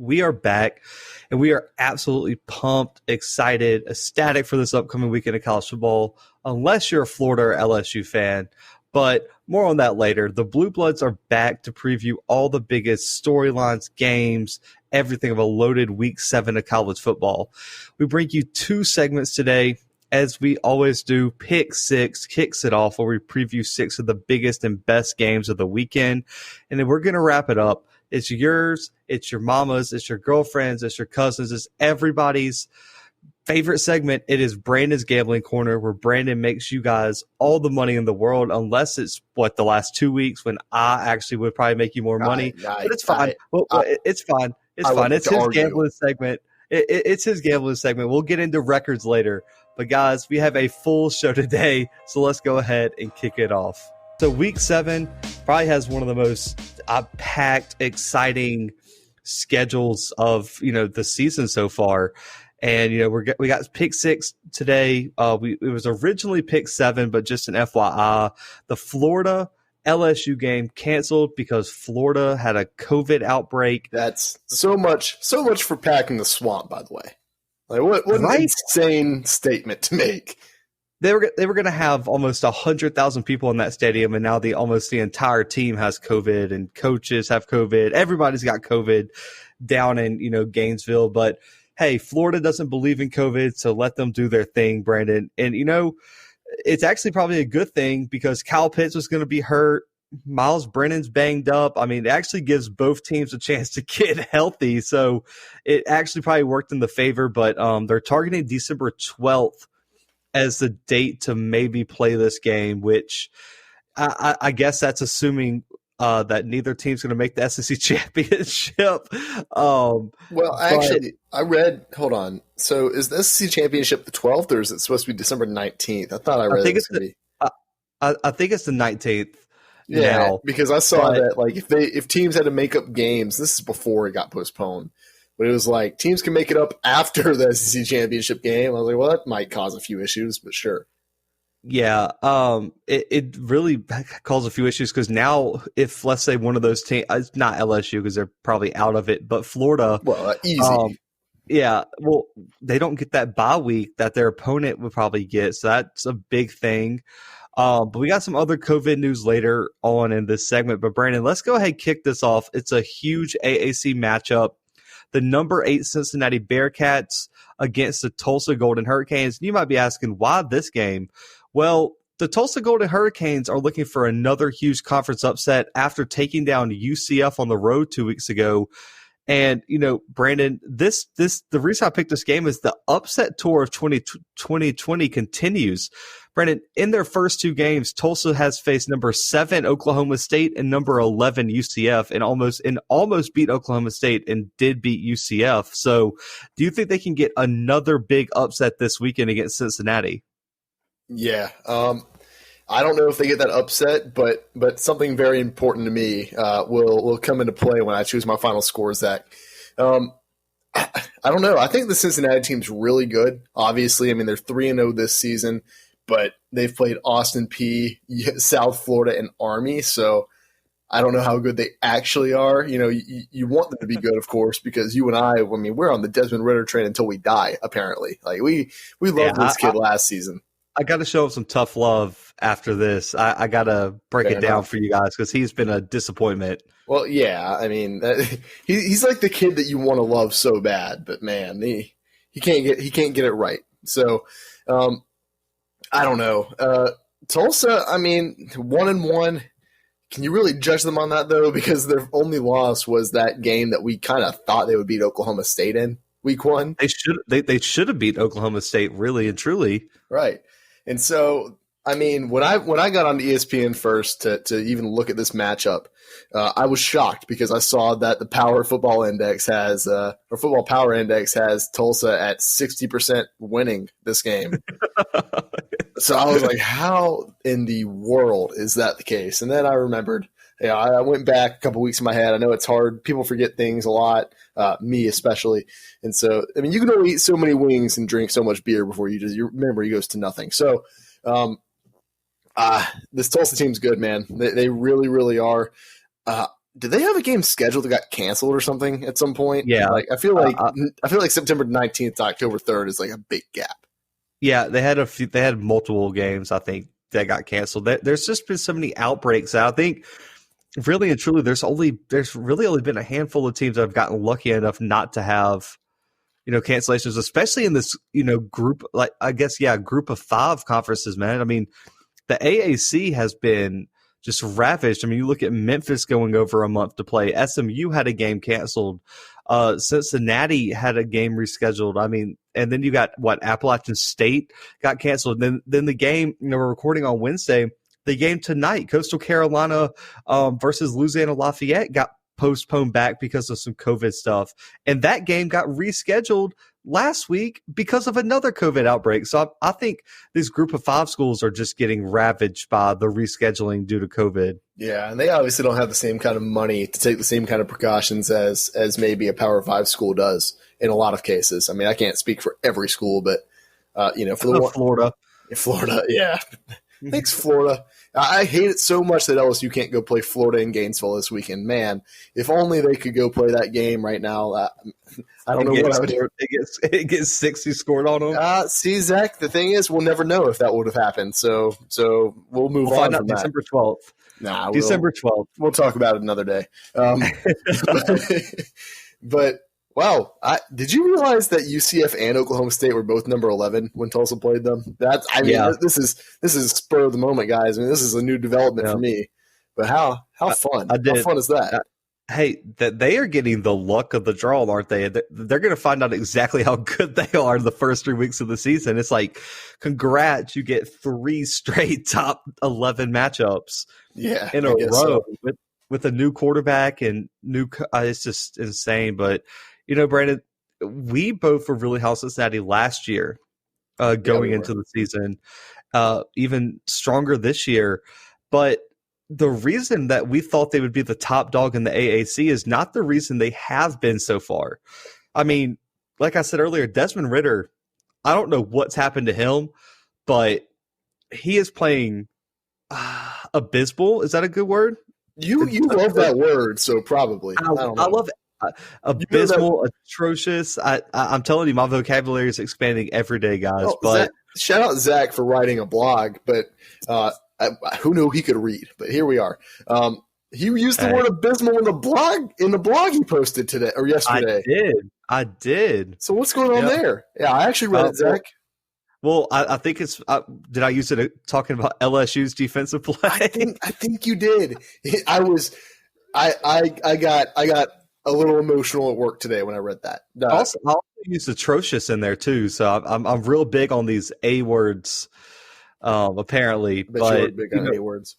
We are back, and we are absolutely pumped, excited, ecstatic for this upcoming weekend of college football, unless you're a Florida or LSU fan. But more on that later. The Bluebloods are back to preview all the biggest storylines, games, everything of a loaded Week 7 of college football. We bring you 2 segments today. As we always do, Pick 6 kicks it off where we preview 6 of the biggest and best games of the weekend. And then we're going to wrap it up. It's yours, it's your mama's, it's your girlfriend's, it's your cousins, it's everybody's favorite segment. It is Brandon's Gambling Corner, where Brandon makes you guys all the money in the world, unless it's, the last 2 weeks when I actually would probably make you more money. But it's fine. It's fine. It's fine. It's his gambling segment. It's his gambling segment. We'll get into records later. But guys, we have a full show today, so let's go ahead and kick it off. So Week 7 probably has one of the most packed, exciting schedules of the season so far, and we got Pick 6 today. It was originally Pick 7, but just an FYI, the Florida LSU game canceled because Florida had a COVID outbreak. That's so much for packing the swamp, by the way. Like what an insane statement to make. They were going to have almost 100,000 people in that stadium, and now almost the entire team has COVID, and coaches have COVID. Everybody's got COVID down in Gainesville. But hey, Florida doesn't believe in COVID, so let them do their thing, Brandon. And it's actually probably a good thing because Kyle Pitts was going to be hurt. Miles Brennan's banged up. I mean, it actually gives both teams a chance to get healthy. So it actually probably worked in the favor. But they're targeting December 12th. As the date to maybe play this game, which I guess that's assuming that neither team's going to make the SEC championship. Actually, I read. Hold on. So is the SEC championship the 12th, or is it supposed to be December 19th? I thought I read it was going to be. I think it's the 19th. Yeah, now, because I saw that if teams had to make up games, this is before it got postponed. But it was like teams can make it up after the SEC championship game. I was like, well, that might cause a few issues, but sure. Yeah, it really caused a few issues because now if, let's say, one of those teams, it's not LSU because they're probably out of it, but Florida. Well, easy. Yeah, well, they don't get that bye week that their opponent would probably get, so that's a big thing. But we got some other COVID news later on in this segment. But Brandon, let's go ahead and kick this off. It's a huge AAC matchup. The number 8 Cincinnati Bearcats against the Tulsa Golden Hurricanes. You might be asking, why this game? Well, the Tulsa Golden Hurricanes are looking for another huge conference upset after taking down UCF on the road 2 weeks ago. And, Brandon, the reason I picked this game is the upset tour of 2020 continues. Brandon, in their first 2 games, Tulsa has faced number 7 Oklahoma State and number 11 UCF, and almost beat Oklahoma State and did beat UCF. So, do you think they can get another big upset this weekend against Cincinnati? Yeah, I don't know if they get that upset, but something very important to me will come into play when I choose my final score, Zach. I don't know. I think the Cincinnati team's really good. Obviously, I mean, they're 3-0 this season, but they've played Austin Peay, South Florida, and Army. So I don't know how good they actually are. You want them to be good, of course, because you and I mean, we're on the Desmond Ridder train until we die, apparently. Like we loved this kid last season. I got to show him some tough love after this. I got to break it down for you guys because he's been a disappointment. Well, yeah, I mean, he's like the kid that you want to love so bad, but man, he can't get it right. So, I don't know. Tulsa, I mean, 1-1. Can you really judge them on that though? Because their only loss was that game that we kind of thought they would beat Oklahoma State in Week 1. They should have beat Oklahoma State, really and truly. Right. And so, I mean, when I got on ESPN first to even look at this matchup, I was shocked because I saw that the Power Football Index has Football Power Index has Tulsa at 60% winning this game. So I was like, how in the world is that the case? And then I remembered, I went back a couple weeks in my head. I know it's hard. People forget things a lot, me especially. And so, I mean, you can only eat so many wings and drink so much beer before your memory goes to nothing. So this Tulsa team's good, man. They really, really are. did they have a game scheduled that got canceled or something at some point? Yeah. Like I feel like September 19th to October 3rd is like a big gap. Yeah, they had multiple games, I think, that got canceled. There's just been so many outbreaks. I think really and truly there's really only been a handful of teams that have gotten lucky enough not to have, cancellations, especially in this, group, like I guess, group of 5 conferences, man. I mean, the AAC has been just ravaged. I mean, you look at Memphis going over a month to play. SMU had a game canceled. Cincinnati had a game rescheduled. I mean, and then you got Appalachian State got canceled. Then the game, we're recording on Wednesday. The game tonight, Coastal Carolina versus Louisiana Lafayette, got postponed back because of some COVID stuff. And that game got rescheduled last week because of another COVID outbreak. So I think these group of 5 schools are just getting ravaged by the rescheduling due to COVID. Yeah, and they obviously don't have the same kind of money to take the same kind of precautions as maybe a Power 5 school does in a lot of cases. I mean, I can't speak for every school, but for the Florida, yeah. Thanks, Florida. I hate it so much that LSU can't go play Florida in Gainesville this weekend. Man, if only they could go play that game right now. I don't know what I would do. It gets 60 scored on them. See, Zach, the thing is, we'll never know if that would have happened. So we'll move on from that. December 12th. December 12th. We'll talk about it another day. But wow, did you realize that UCF and Oklahoma State were both number 11 when Tulsa played them? This is spur of the moment, guys. I mean, this is a new development for me. But how fun? How fun is that? Hey, they are getting the luck of the draw, aren't they? They're going to find out exactly how good they are in the first 3 weeks of the season. It's like, congrats, you get 3 straight top 11 matchups in a row with a new quarterback and it's just insane. But Brandon, we both were really high on Cincinnati last year, going into the season, even stronger this year. But the reason that we thought they would be the top dog in the AAC is not the reason they have been so far. I mean, like I said earlier, Desmond Ridder, I don't know what's happened to him, but he is playing abysmal. Is that a good word? You love that word, so probably. I don't know. I love it. Abysmal, atrocious. I'm telling you, my vocabulary is expanding every day, guys. But shout out Zach for writing a blog, but who knew he could read? But here we are. He used the word abysmal in the blog he posted today or yesterday. I did. So what's going on there? Yeah, I actually read it, Zach. Well, I think it's. Did I use it talking about LSU's defensive play? I think you did. I got a little emotional at work today when I read that. I also used atrocious in there too, so I'm real big on these A words. Apparently, but big on A words.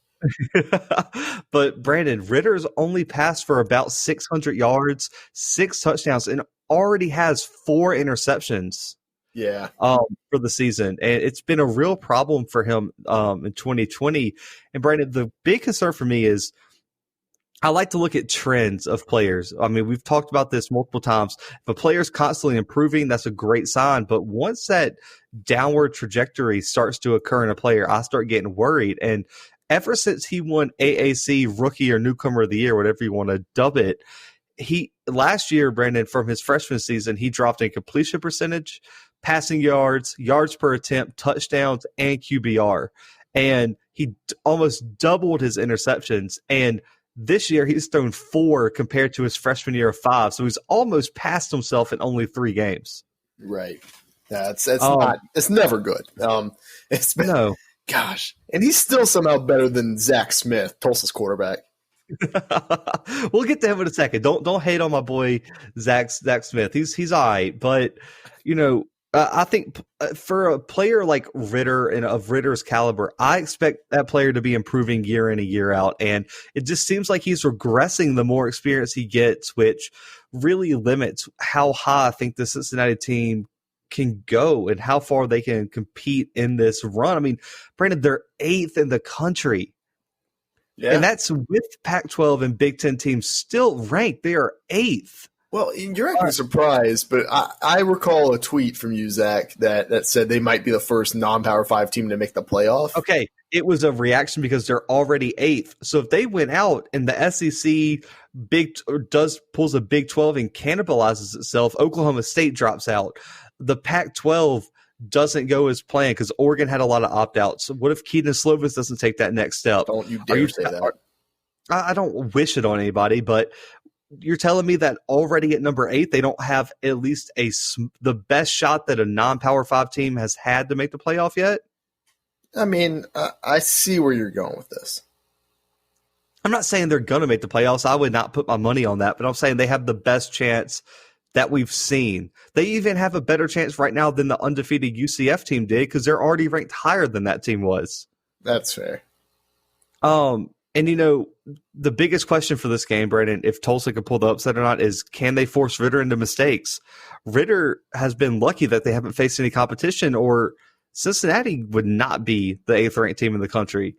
But Brandon, Ritter's only passed for about 600 yards, 6 touchdowns, and already has 4 interceptions. Yeah. For the season, and it's been a real problem for him in 2020. And Brandon, the big concern for me is, I like to look at trends of players. I mean, we've talked about this multiple times. If a player's constantly improving, that's a great sign. But once that downward trajectory starts to occur in a player, I start getting worried. And ever since he won AAC Rookie or Newcomer of the Year, whatever you want to dub it, last year, Brandon, from his freshman season, he dropped in completion percentage, passing yards, yards per attempt, touchdowns, and QBR. And he almost doubled his interceptions. And this year, he's thrown 4 compared to his freshman year of 5. So he's almost passed himself in only 3 games. Right. It's never good. It's been, no. Gosh. And he's still somehow better than Zach Smith, Tulsa's quarterback. We'll get to him in a second. Don't hate on my boy Zach Smith. He's all right. But, I think for a player like Ridder and of Ritter's caliber, I expect that player to be improving year in and year out. And it just seems like he's regressing the more experience he gets, which really limits how high I think the Cincinnati team can go and how far they can compete in this run. I mean, Brandon, they're 8th in the country. Yeah. And that's with Pac-12 and Big Ten teams still ranked. They are 8th. Well, you're actually surprised, but I recall a tweet from you, Zach, that said they might be the first non-Power 5 team to make the playoff. Okay, it was a reaction because they're already 8th. So if they went out and the SEC pulls a Big 12 and cannibalizes itself, Oklahoma State drops out. The Pac-12 doesn't go as planned because Oregon had a lot of opt-outs. So what if Keaton Slovis doesn't take that next step? Don't you dare say that. I don't wish it on anybody, but you're telling me that already at number 8, they don't have at least the best shot that a non-Power 5 team has had to make the playoff yet? I mean, I see where you're going with this. I'm not saying they're going to make the playoffs. I would not put my money on that, but I'm saying they have the best chance that we've seen. They even have a better chance right now than the undefeated UCF team did because they're already ranked higher than that team was. That's fair. And, the biggest question for this game, Brandon, if Tulsa could pull the upset or not, is can they force Ritter into mistakes? Ritter has been lucky that they haven't faced any competition, or Cincinnati would not be the 8th-ranked team in the country.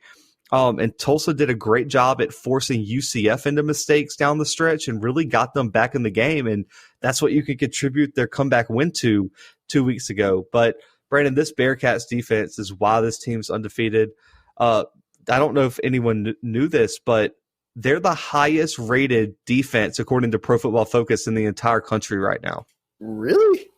And Tulsa did a great job at forcing UCF into mistakes down the stretch and really got them back in the game, and that's what you could contribute their comeback win to 2 weeks ago. But, Brandon, this Bearcats defense is why this team's undefeated. I don't know if anyone knew this, but they're the highest rated defense according to Pro Football Focus in the entire country right now. Really?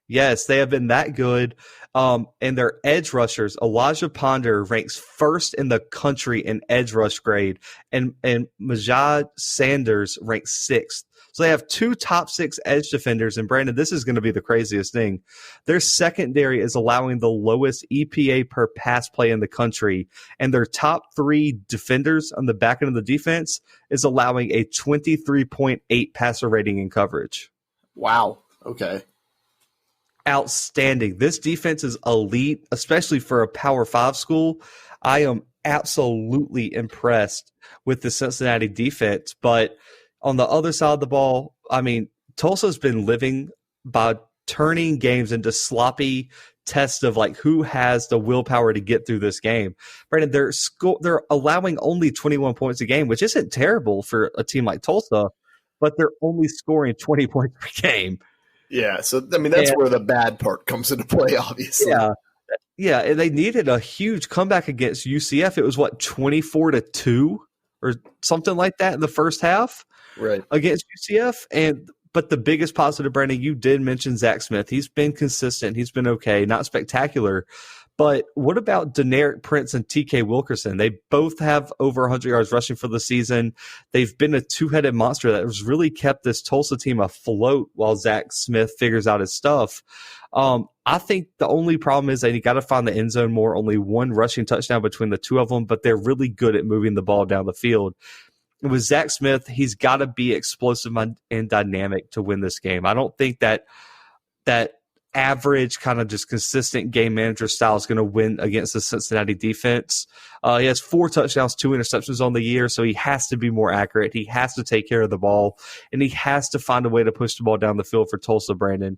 Yes, they have been that good. And their edge rushers, Elijah Ponder ranks 1st in the country in edge rush grade, and Majad Sanders ranks 6th. So they have 2 top 6 edge defenders. And Brandon, this is going to be the craziest thing. Their secondary is allowing the lowest EPA per pass play in the country. And their top 3 defenders on the back end of the defense is allowing a 23.8 passer rating in coverage. Wow. Okay. Outstanding. This defense is elite, especially for a Power 5 school. I am absolutely impressed with the Cincinnati defense, but on the other side of the ball, I mean, Tulsa's been living by turning games into sloppy tests of like who has the willpower to get through this game. Brandon, they're allowing only 21 points a game, which isn't terrible for a team like Tulsa, but they're only scoring 20 points per game. Yeah, so I mean that's where the bad part comes into play, obviously. Yeah, and they needed a huge comeback against UCF. It was 24-2 or something like that in the first half. Right. Against UCF. But the biggest positive, Brandon, you did mention Zach Smith. He's been consistent. He's been okay, not spectacular. But what about Deneric Prince and TK Wilkerson? They both have over 100 yards rushing for the season. They've been a two-headed monster that has really kept this Tulsa team afloat while Zach Smith figures out his stuff. I think the only problem is that you got to find the end zone more. Only 1 rushing touchdown between the 2 of them, but they're really good at moving the ball down the field. With Zach Smith, he's got to be explosive and dynamic to win this game. I don't think that average kind of just consistent game manager style is going to win against the Cincinnati defense. He has 4 touchdowns, 2 interceptions on the year, so he has to be more accurate. He has to take care of the ball, and he has to find a way to push the ball down the field for Tulsa, Brandon.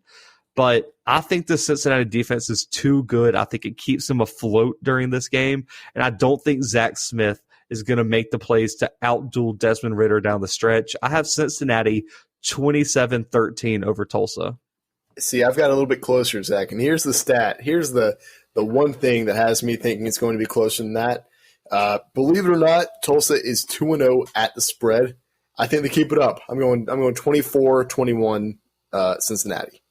But I think the Cincinnati defense is too good. I think it keeps them afloat during this game, and I don't think Zach Smith is going to make the plays to outduel Desmond Ridder down the stretch. I have Cincinnati 27-13 over Tulsa. See, I've got a little bit closer, Zach, and here's the stat. Here's the one thing that has me thinking it's going to be closer than that. Believe it or not, Tulsa is 2-0 at the spread. I think they keep it up. I'm going 24-21 Cincinnati.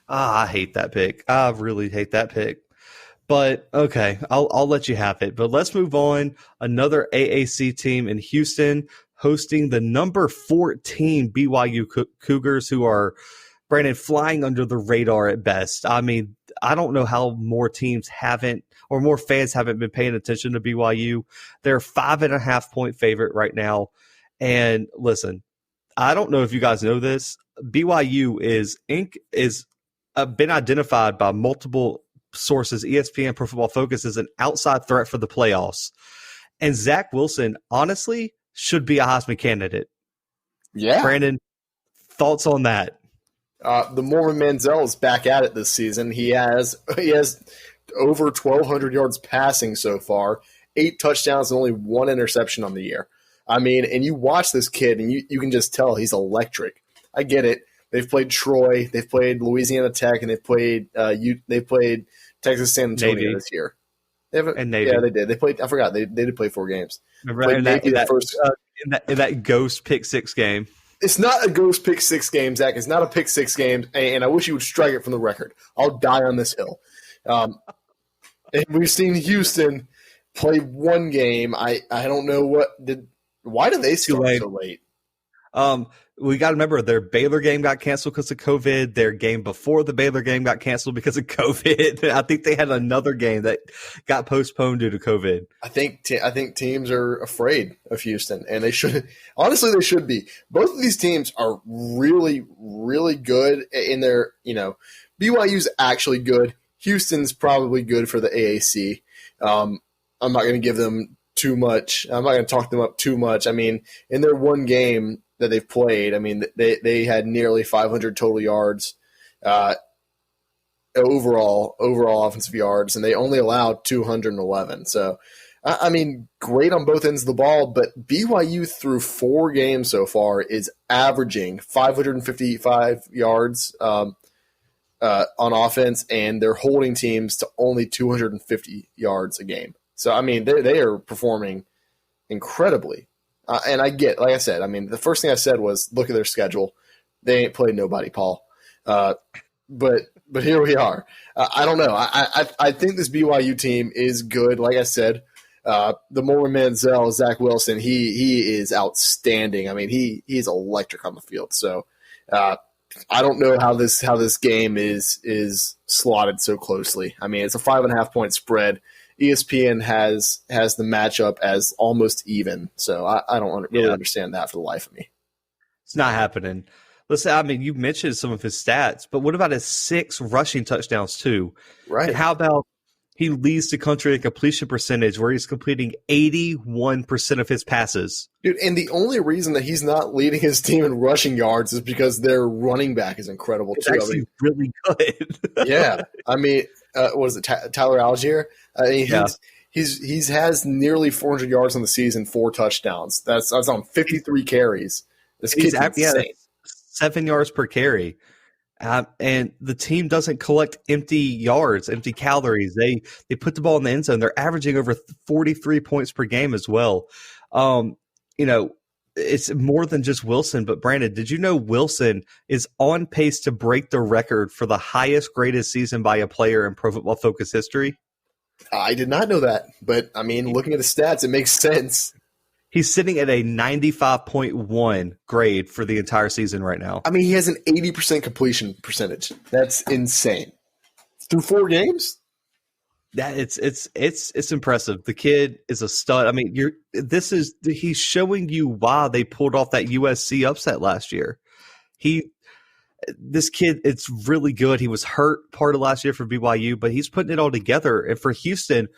I hate that pick. I really hate that pick. But, okay, I'll let you have it. But let's move on. Another AAC team in Houston hosting the number 14 BYU Cougars, who are, Brandon, flying under the radar at best. I mean, I don't know how more teams haven't or more fans haven't been paying attention to BYU. They're a 5.5-point favorite right now. And listen, I don't know if you guys know this. BYU is been identified by multiple sources, ESPN, Pro Football Focus, as an outside threat for the playoffs. And Zach Wilson, honestly, should be a Heisman candidate. Yeah. Brandon, thoughts on that? The Mormon Manziel is back at it this season. He has over 1,200 yards passing so far, 8 touchdowns and only 1 interception on the year. I mean, and you watch this kid, and you can just tell he's electric. I get it. They've played Troy, they've played Louisiana Tech, and they've played Texas San Antonio Navy. this year. And Navy. Yeah, they did. They played. I forgot they did play 4 games. Remember in that ghost pick 6 game. It's not a ghost pick 6 game, Zach. It's not a pick 6 game, and I wish you would strike it from the record. I'll die on this hill. And we've seen Houston play 1 game. I don't know why did they start so late? We got to remember their Baylor game got canceled because of COVID. Their game before the Baylor game got canceled because of COVID. I think they had another game that got postponed due to COVID. I think teams are afraid of Houston, and they should. Honestly, they should be. Both of these teams are really, really good in their. BYU's actually good. Houston's probably good for the AAC. I'm not going to give them too much. I'm not going to talk them up too much. I mean, in their 1 game that they've played, I mean, they had nearly 500 total yards, overall offensive yards, and they only allowed 211. So, I mean, great on both ends of the ball, but BYU through 4 games so far is averaging 555 yards on offense, and they're holding teams to only 250 yards a game. So, I mean, they are performing incredibly. And I get, like I said, I mean, the first thing I said was, look at their schedule. They ain't played nobody, Paul. But here we are. I don't know. I think this BYU team is good. Like I said, the Moore Manziel, Zach Wilson, he is outstanding. I mean, he's electric on the field. So I don't know how this game is slotted so closely. I mean, it's a 5.5-point spread. ESPN has the matchup as almost even, so I don't really understand that for the life of me. It's not happening. Listen, I mean, you mentioned some of his stats, but what about his 6 rushing touchdowns too? Right. And how about he leads the country in completion percentage, where he's completing 81% of his passes? Dude, and the only reason that he's not leading his team in rushing yards is because their running back is incredible too. It's actually really good. Yeah, I mean, what is it, Tyler Algier? I mean, he's has nearly 400 yards on the season, 4 touchdowns. That's on 53 carries. This kid's insane. 7 yards per carry. And the team doesn't collect empty yards, empty calories. They put the ball in the end zone. They're averaging over 43 points per game as well. It's more than just Wilson. But Brandon, did you know Wilson is on pace to break the record for the highest graded season by a player in Pro Football Focus history? I did not know that, but I mean, looking at the stats, it makes sense. He's sitting at a 95.1 grade for the entire season right now. I mean, he has an 80% completion percentage. That's insane. Through 4 games? That it's impressive. The kid is a stud. I mean, he's showing you why they pulled off that USC upset last year. This kid, it's really good. He was hurt part of last year for BYU, but he's putting it all together. And for Houston,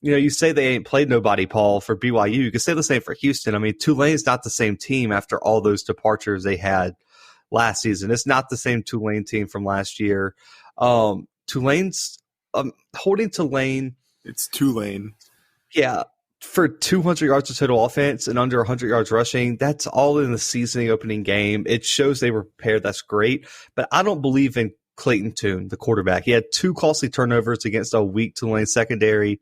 you say they ain't played nobody, Paul, for BYU. You can say the same for Houston. I mean, Tulane's not the same team after all those departures they had last season. It's not the same Tulane team from last year. Tulane's holding Tulane. It's Tulane. Yeah. For 200 yards of total offense and under 100 yards rushing, that's all in the season opening game. It shows they were prepared. That's great. But I don't believe in Clayton Tune, the quarterback. He had 2 costly turnovers against a weak Tulane secondary.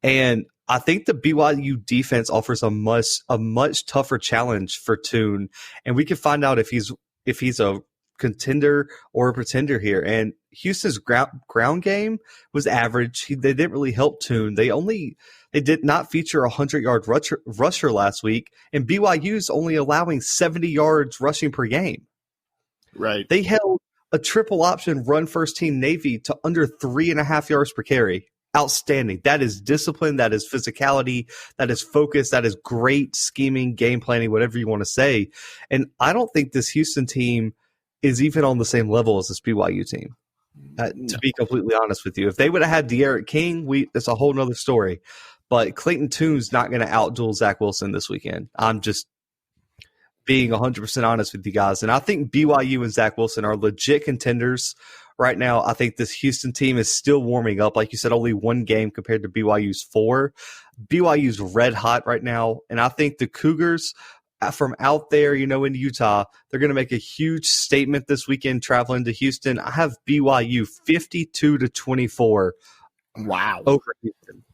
And I think the BYU defense offers a much tougher challenge for Tune. And we can find out if he's a contender or a pretender here. And Houston's ground game was average. They didn't really help Tune. They did not feature a 100-yard rusher last week, and BYU's only allowing 70 yards rushing per game. Right. They held a triple option run first team Navy to under 3.5 yards per carry. Outstanding. That is discipline. That is physicality. That is focus. That is great scheming, game planning, whatever you want to say. And I don't think this Houston team is even on the same level as this BYU team. To be completely honest with you, if they would have had De'Aaron King, it's a whole nother story. But Clayton Tune's not going to outduel Zach Wilson this weekend. I'm just being 100% honest with you guys. And I think BYU and Zach Wilson are legit contenders, right now. I think this Houston team is still warming up. Like you said, only one game compared to BYU's 4. BYU's red hot right now, and I think the Cougars from out there, in Utah, they're going to make a huge statement this weekend traveling to Houston. I have BYU 52-24. Wow. Over Houston.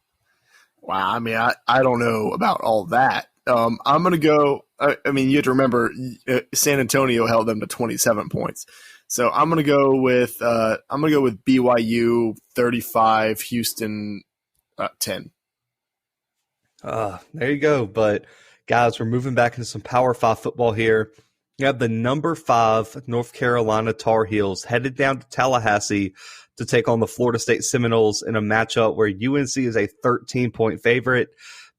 Wow. I mean, I don't know about all that. I'm going to go. I mean, you have to remember San Antonio held them to 27 points. So I'm going to go with BYU 35, Houston 10. There you go. But guys, we're moving back into some Power 5 football here. You have the number 5 North Carolina Tar Heels headed down to Tallahassee to take on the Florida State Seminoles in a matchup where UNC is a 13-point favorite.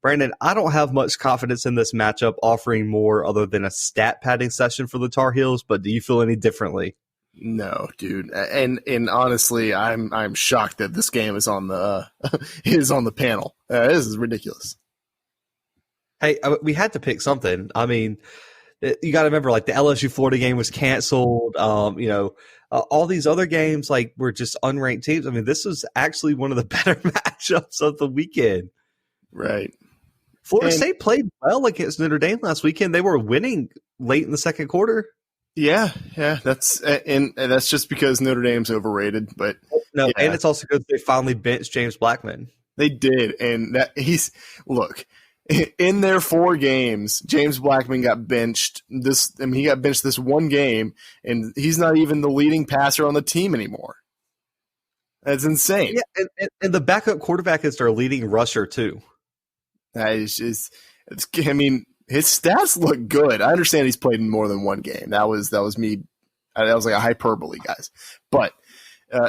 Brandon, I don't have much confidence in this matchup offering more other than a stat padding session for the Tar Heels, but do you feel any differently? No, dude. And honestly, I'm shocked that this game is on the panel. This is ridiculous. Hey, we had to pick something. I mean, you got to remember, like the LSU Florida game was canceled. All these other games were just unranked teams. I mean, this was actually one of the better matchups of the weekend. Right. Florida State played well against Notre Dame last weekend. They were winning late in the second quarter. Yeah. That's just because Notre Dame's overrated. But and it's also because they finally benched James Blackman. They did, and in their 4 games, James Blackman got benched. He got benched this one game, and he's not even the leading passer on the team anymore. That's insane. Yeah, and the backup quarterback is their leading rusher too. That is just. I mean, his stats look good. I understand he's played in more than one game. That was me. That was like a hyperbole, guys. But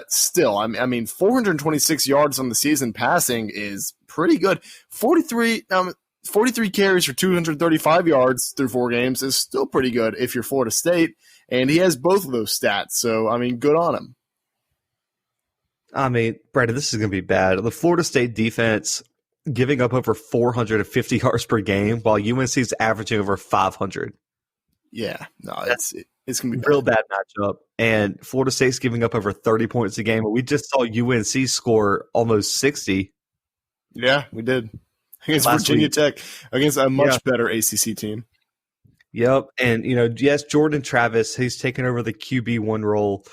still, I mean, 426 yards on the season passing is pretty good. 43 carries for 235 yards through 4 games is still pretty good if you're Florida State, and he has both of those stats. So, I mean, good on him. I mean, Brandon, this is going to be bad. The Florida State defense giving up over 450 yards per game, while UNC is averaging over 500. Yeah, no, it's going to be real bad matchup. And Florida State's giving up over 30 points a game. We just saw UNC score almost 60. Yeah, we did. Against Virginia Tech, against a much better ACC team. Yep. And, yes, Jordan Travis, he's taken over the QB1 role.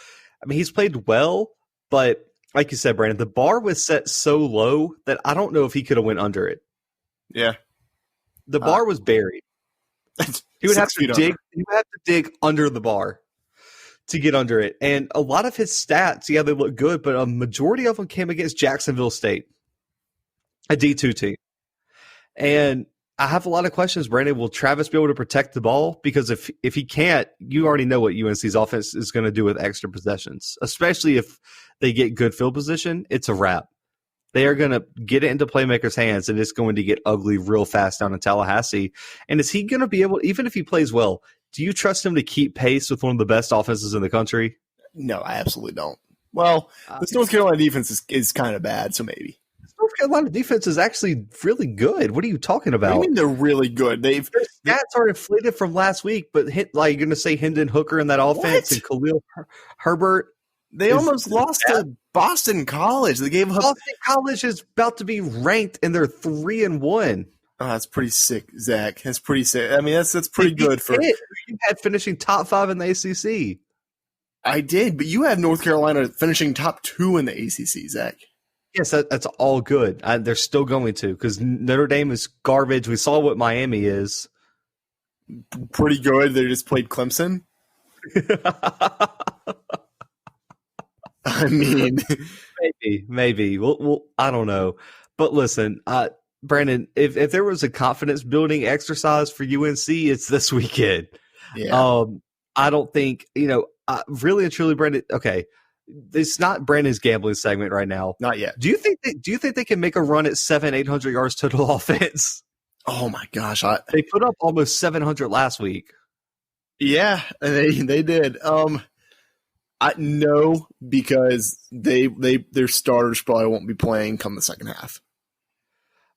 I mean, he's played well, but like you said, Brandon, the bar was set so low that I don't know if he could have went under it. Yeah. The bar was buried. He would have to dig under the bar to get under it. And a lot of his stats, they look good, but a majority of them came against Jacksonville State, a D2 team. And I have a lot of questions, Brandon. Will Travis be able to protect the ball? Because if he can't, you already know what UNC's offense is going to do with extra possessions, especially if they get good field position. It's a wrap. They are going to get it into playmakers' hands, and it's going to get ugly real fast down in Tallahassee. And is he going to be able, even if he plays well, do you trust him to keep pace with one of the best offenses in the country? No, I absolutely don't. Well, this North Carolina defense is kind of bad, so maybe. North Carolina defense is actually really good. What are you talking about? What do you mean they're really good? Their stats are inflated from last week, but you're going to say Hendon Hooker in that offense and Khalil Herbert. They almost lost to Boston College. They gave up. Boston College is about to be ranked, and they're 3-1. Oh, that's pretty sick, Zach. That's pretty sick. I mean, that's pretty good for. You had finishing top 5 in the ACC. I did, but you had North Carolina finishing top 2 in the ACC, Zach. Yes, that's all good. They're still going to, because Notre Dame is garbage. We saw what Miami is. Pretty good. They just played Clemson. I mean, maybe. Well, I don't know. But listen, Brandon, if there was a confidence building exercise for UNC, it's this weekend. Yeah. I don't think, really and truly, Brandon. Okay. It's not Brandon's gambling segment right now. Not yet. Do you think they can make a run at 700-800 yards total offense? Oh my gosh. They put up almost 700 last week. Yeah, they did. No, because their starters probably won't be playing come the second half.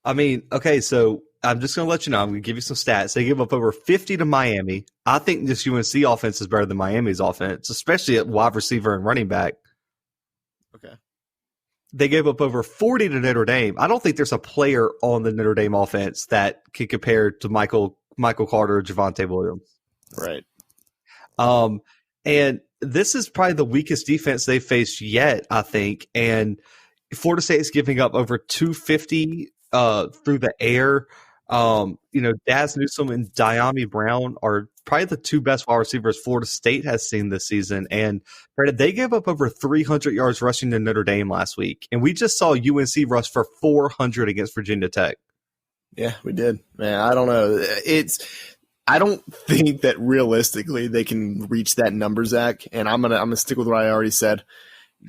I mean, okay, so I'm just going to let you know. I'm going to give you some stats. They give up over 50 to Miami. I think this UNC offense is better than Miami's offense, especially at wide receiver and running back. they gave up over 40 to Notre Dame. I don't think there's a player on the Notre Dame offense that can compare to Michael Carter or Javonte Williams. Right. And this is probably the weakest defense they've faced yet, I think. And Florida State is giving up over 250 through the air. Daz Newsome and Diami Brown are probably the two best wide receivers Florida State has seen this season. And they gave up over 300 yards rushing to Notre Dame last week. And we just saw UNC rush for 400 against Virginia Tech. Yeah, we did. Man, I don't know. I don't think that realistically they can reach that number, Zach. And I'm gonna stick with what I already said.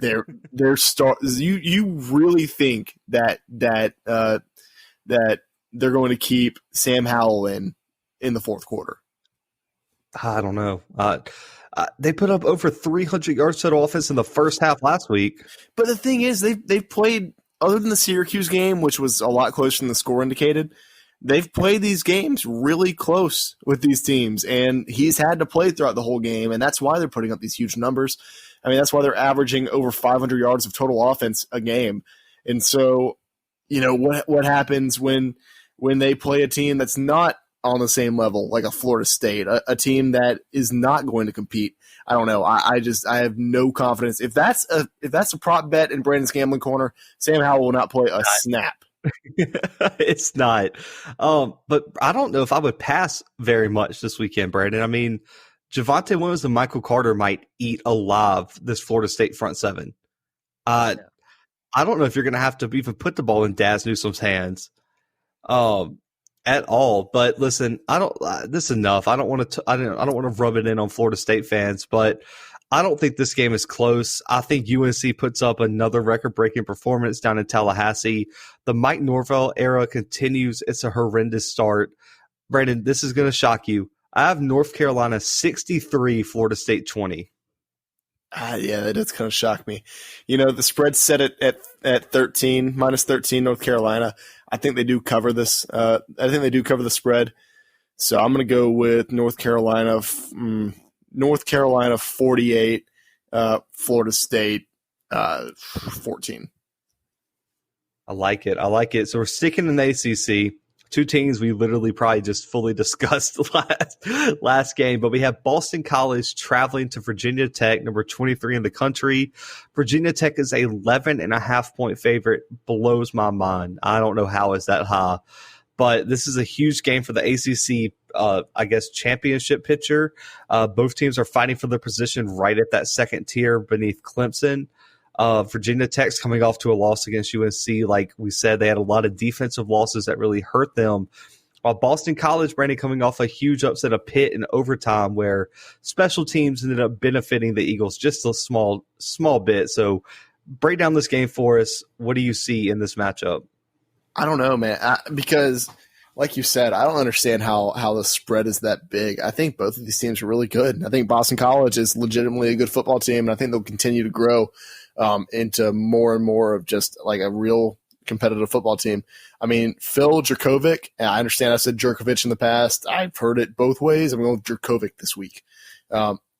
You really think that they're going to keep Sam Howell in the fourth quarter? I don't know. They put up over 300 yards total offense in the first half last week. But the thing is, they've played, other than the Syracuse game, which was a lot closer than the score indicated, they've played these games really close with these teams, and he's had to play throughout the whole game, and that's why they're putting up these huge numbers. I mean, that's why they're averaging over 500 yards of total offense a game. And so, what happens when they play a team that's not on the same level, like a Florida State, a team that is not going to compete? I don't know. I have no confidence. If that's a prop bet in Brandon's gambling corner, Sam Howell will not play a snap. It's not. But I don't know if I would pass very much this weekend, Brandon. I mean, Javonte Williams and Michael Carter might eat alive this Florida State front seven. I don't know if you're going to have to even put the ball in Daz Newsome's hands at all. But listen, this is enough. I don't want to rub it in on Florida State fans, but I don't think this game is close. I think UNC puts up another record-breaking performance down in Tallahassee. The Mike Norvell era continues. It's a horrendous start. Brandon, this is going to shock you. I have North Carolina 63, Florida State 20. Yeah, that does kind of shock me. The spread's set at 13, minus 13, North Carolina. I think they do cover this. I think they do cover the spread. So I'm going to go with North Carolina 48, Florida State 14. I like it. So we're sticking in the ACC. Two teams we literally probably just fully discussed last game, but we have Boston College traveling to Virginia Tech, number 23 in the country. Virginia Tech is a 11.5-point favorite. Blows my mind. I don't know how is that high, but this is a huge game for the ACC, championship picture. Both teams are fighting for their position right at that second tier beneath Clemson. Virginia Tech's coming off to a loss against UNC. Like we said, they had a lot of defensive losses that really hurt them. While Boston College, Brandon, coming off a huge upset of Pitt in overtime where special teams ended up benefiting the Eagles just a small bit. So break down this game for us. What do you see in this matchup? I don't know, man, because like you said, I don't understand how the spread is that big. I think both of these teams are really good. I think Boston College is legitimately a good football team, and I think they'll continue to grow into more and more of just like a real competitive football team. I mean, Phil Drakovic, and I understand I said Drakovic in the past. I've heard it both ways. I'm going with Drakovic this week.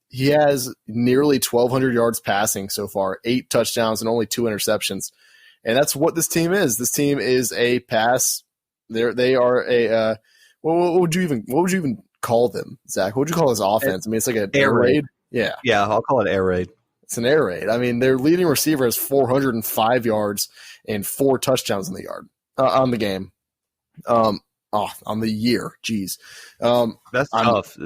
He has nearly 1,200 yards passing so far, 8 touchdowns and only 2 interceptions. And that's what this team is. This team is a pass. They are a what would you even call them, Zach? What would you call this offense? I mean, it's like an air raid. Yeah, I'll call it air raid. It's an air raid. I mean, their leading receiver has 405 yards and 4 touchdowns on the game. On the year. Jeez. That's tough.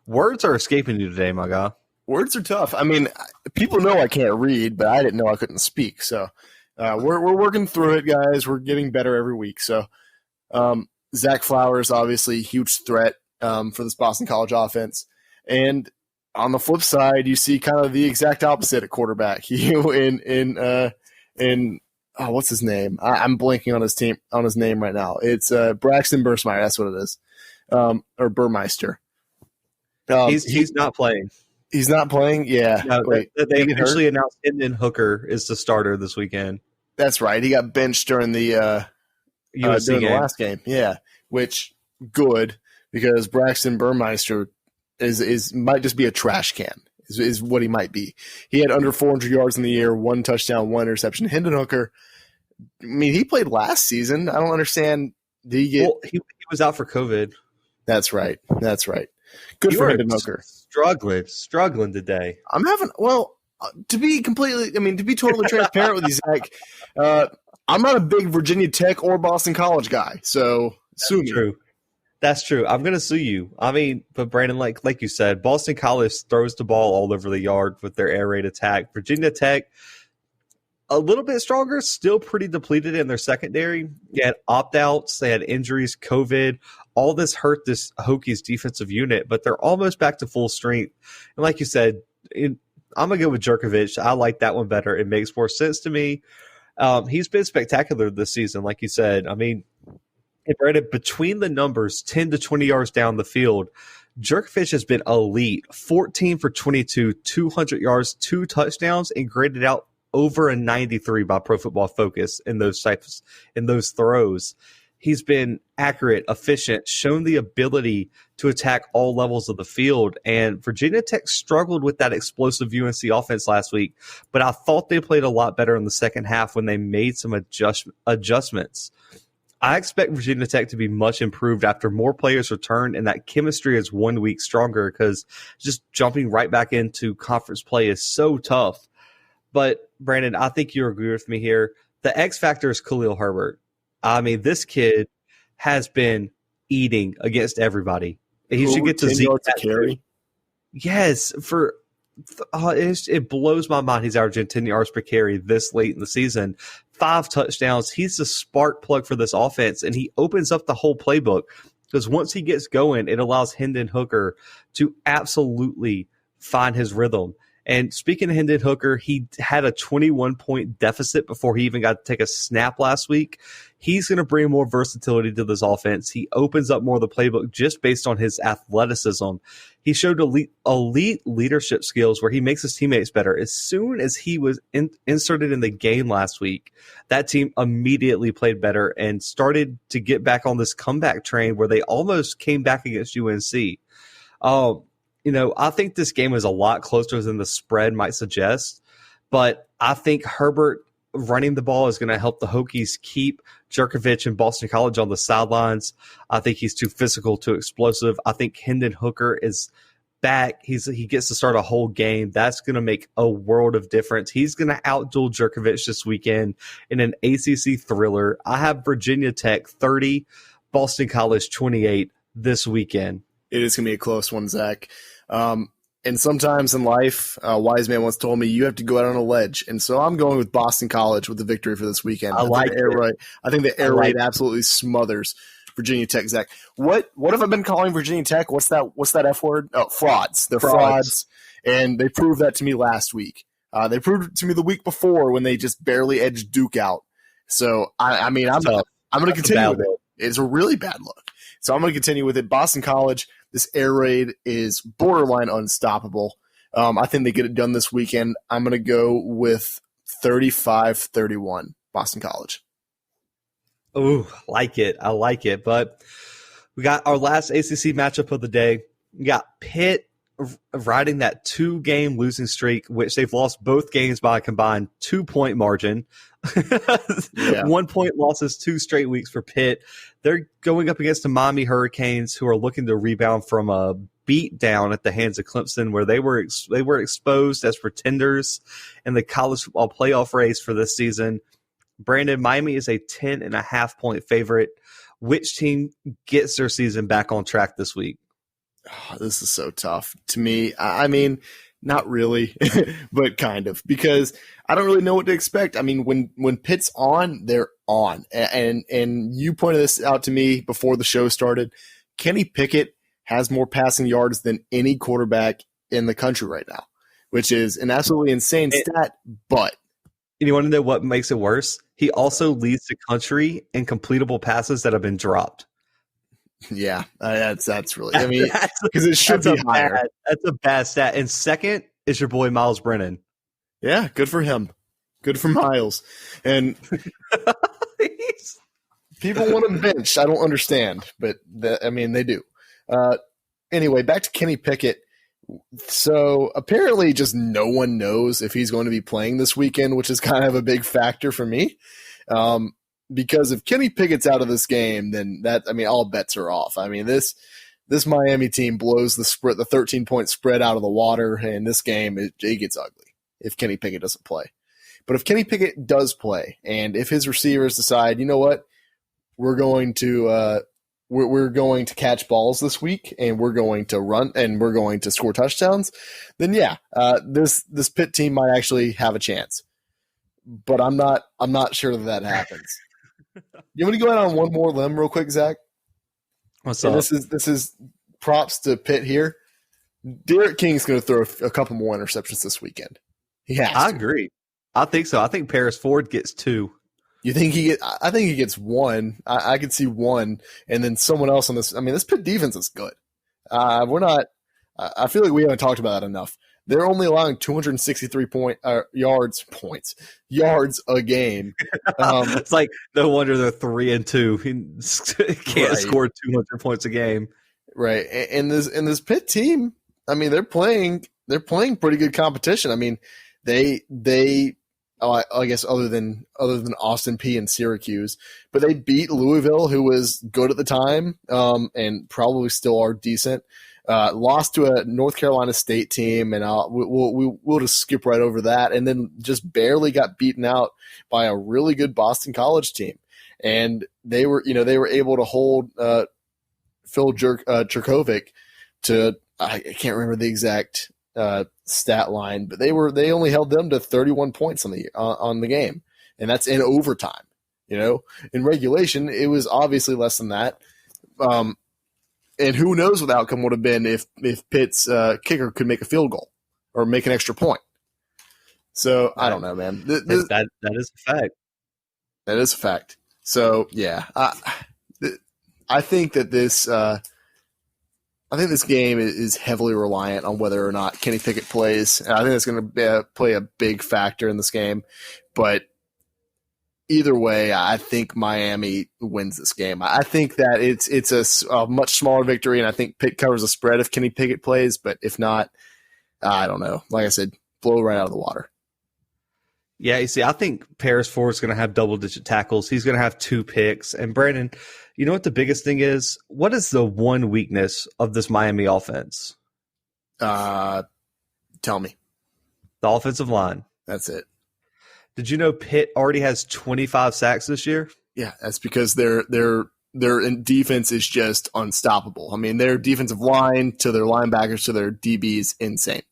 Words are escaping you today, my guy. Words are tough. I mean, people know I can't read, but I didn't know I couldn't speak. So we're working through it, guys. We're getting better every week. So Zach Flowers, obviously a huge threat for this Boston College offense. And on the flip side, you see kind of the exact opposite at quarterback. What's his name? I'm blanking on his name right now. It's Braxton Burmeister. That's what it is, or Burmeister. He's not playing. He's not playing. Yeah, no, they officially announced Hendon Hooker is the starter this weekend. That's right. He got benched during the the last game. Yeah, which good because Braxton Burmeister is might just be a trash can. is what he might be. He had under 400 yards in the year, 1 touchdown, 1 interception. Hendon Hooker, I mean, he played last season. I don't understand. Did he get? Well, he was out for COVID. That's right. Good for Hendon Hooker. Struggling today. I'm having to be totally transparent with you, Zach. I'm not a big Virginia Tech or Boston College guy, so sue me. True. That's true. I'm going to sue you. I mean, but Brandon, like you said, Boston College throws the ball all over the yard with their air raid attack. Virginia Tech, a little bit stronger, still pretty depleted in their secondary. They had opt-outs, they had injuries, COVID. All this hurt this Hokies defensive unit, but they're almost back to full strength. And like you said, I'm going to go with Drakovic. I like that one better. It makes more sense to me. He's been spectacular this season, like you said. I mean, between the numbers, 10 to 20 yards down the field, Drakovic has been elite. 14 for 22, 200 yards, 2 touchdowns, and graded out over a 93 by Pro Football Focus in those throws. He's been accurate, efficient, shown the ability to attack all levels of the field. And Virginia Tech struggled with that explosive UNC offense last week, but I thought they played a lot better in the second half when they made some adjustments. I expect Virginia Tech to be much improved after more players return, and that chemistry is 1 week stronger because just jumping right back into conference play is so tough. But, Brandon, I think you agree with me here. The X factor is Khalil Herbert. I mean, this kid has been eating against everybody. He should get to Zeke carry. Yes, it blows my mind he's averaging 10 yards per carry this late in the season. 5 touchdowns. He's the spark plug for this offense, and he opens up the whole playbook because once he gets going, it allows Hendon Hooker to absolutely find his rhythm. And speaking of Hendon Hooker, he had a 21-point deficit before he even got to take a snap last week. He's going to bring more versatility to this offense. He opens up more of the playbook just based on his athleticism. He showed elite leadership skills where he makes his teammates better. As soon as he was inserted in the game last week, that team immediately played better and started to get back on this comeback train where they almost came back against UNC. I think this game is a lot closer than the spread might suggest, but I think Herbert running the ball is going to help the Hokies keep Drakovic and Boston College on the sidelines. I think he's too physical, too explosive. I think Hendon Hooker is back. He gets to start a whole game. That's going to make a world of difference. He's going to outduel Drakovic this weekend in an ACC thriller. I have Virginia Tech 30, Boston College 28 this weekend. It is going to be a close one, Zach. And sometimes in life, a wise man once told me you have to go out on a ledge. And so I'm going with Boston College with the victory for this weekend. I think the air raid absolutely smothers Virginia Tech, Zach. What have I been calling Virginia Tech? What's that F word? Oh, frauds. They're frauds. And they proved that to me last week. They proved it to me the week before when they just barely edged Duke out. So, I'm going to continue with it. It's a really bad look. So I'm going to continue with it. Boston College, this air raid is borderline unstoppable. I think they get it done this weekend. I'm going to go with 35-31, Boston College. Oh, like it. I like it. But we got our last ACC matchup of the day. We got Pitt riding that 2-game losing streak, which they've lost both games by a combined 2-point margin. 1-point losses 2 straight weeks for Pitt. They're going up against the Miami Hurricanes, who are looking to rebound from a beat down at the hands of Clemson, where they were exposed as pretenders in the college football playoff race for this season. Brandon, Miami is a 10.5-point favorite. Which team gets their season back on track this week? Oh, this is so tough to me. I mean, not really, but kind of, because I don't really know what to expect. I mean, when Pitt's on, they're on. And you pointed this out to me before the show started. Kenny Pickett has more passing yards than any quarterback in the country right now, which is an absolutely insane stat. But you want to know what makes it worse? He also leads the country in completable passes that have been dropped. Yeah, that's really. I mean, because it should be higher. That's a bad stat. And second is your boy Miles Brennan. Yeah, good for him. Good for Miles. And people want him benched. I don't understand, but they do. Anyway, back to Kenny Pickett. So apparently just no one knows if he's going to be playing this weekend, which is kind of a big factor for me. Because if Kenny Pickett's out of this game, then all bets are off. I mean, this Miami team blows the 13-point spread out of the water, and this game, it gets ugly if Kenny Pickett doesn't play. But if Kenny Pickett does play, and if his receivers decide, you know what, we're going to catch balls this week, and we're going to run, and we're going to score touchdowns, then this Pitt team might actually have a chance. But I'm not sure that happens. You want to go out on one more limb real quick, Zach? What's up? This is props to Pitt here. Derek King's going to throw a couple more interceptions this weekend. He has. I agree. I think so. I think Paris Ford gets 2. You think I think he gets 1. I could see 1, and then someone else on this. I mean, this Pitt defense is good. We're not. I feel like we haven't talked about that enough. They're only allowing 263 yards a game. It's like no wonder they're 3-2. He can't score 200 points a game. Right. And this Pitt team, I mean, they're playing pretty good competition. I mean, they I guess other than Austin Peay and Syracuse, but they beat Louisville, who was good at the time, and probably still are decent. Lost to a North Carolina State team, and we'll just skip right over that, and then just barely got beaten out by a really good Boston College team. And they were able to hold Phil Drakovic to, I can't remember the exact stat line, but they only held them to 31 points on the game, and that's in overtime. In regulation, it was obviously less than that. And who knows what the outcome would have been if Pitt's kicker could make a field goal or make an extra point. So I don't know, man. That is a fact. That is a fact. So yeah, I think that this game is heavily reliant on whether or not Kenny Pickett plays. And I think that's going to play a big factor in this game. But either way, I think Miami wins this game. I think that it's a much smaller victory, and I think Pitt covers the spread if Kenny Pickett plays. But if not, I don't know. Like I said, blow right out of the water. Yeah, you see, I think Paris Ford is going to have double-digit tackles. He's going to have 2 picks. And Brandon, you know what the biggest thing is? What is the one weakness of this Miami offense? Tell me. The offensive line. That's it. Did you know Pitt already has 25 sacks this year? Yeah, that's because their defense is just unstoppable. I mean, their defensive line to their linebackers to their DBs, insane.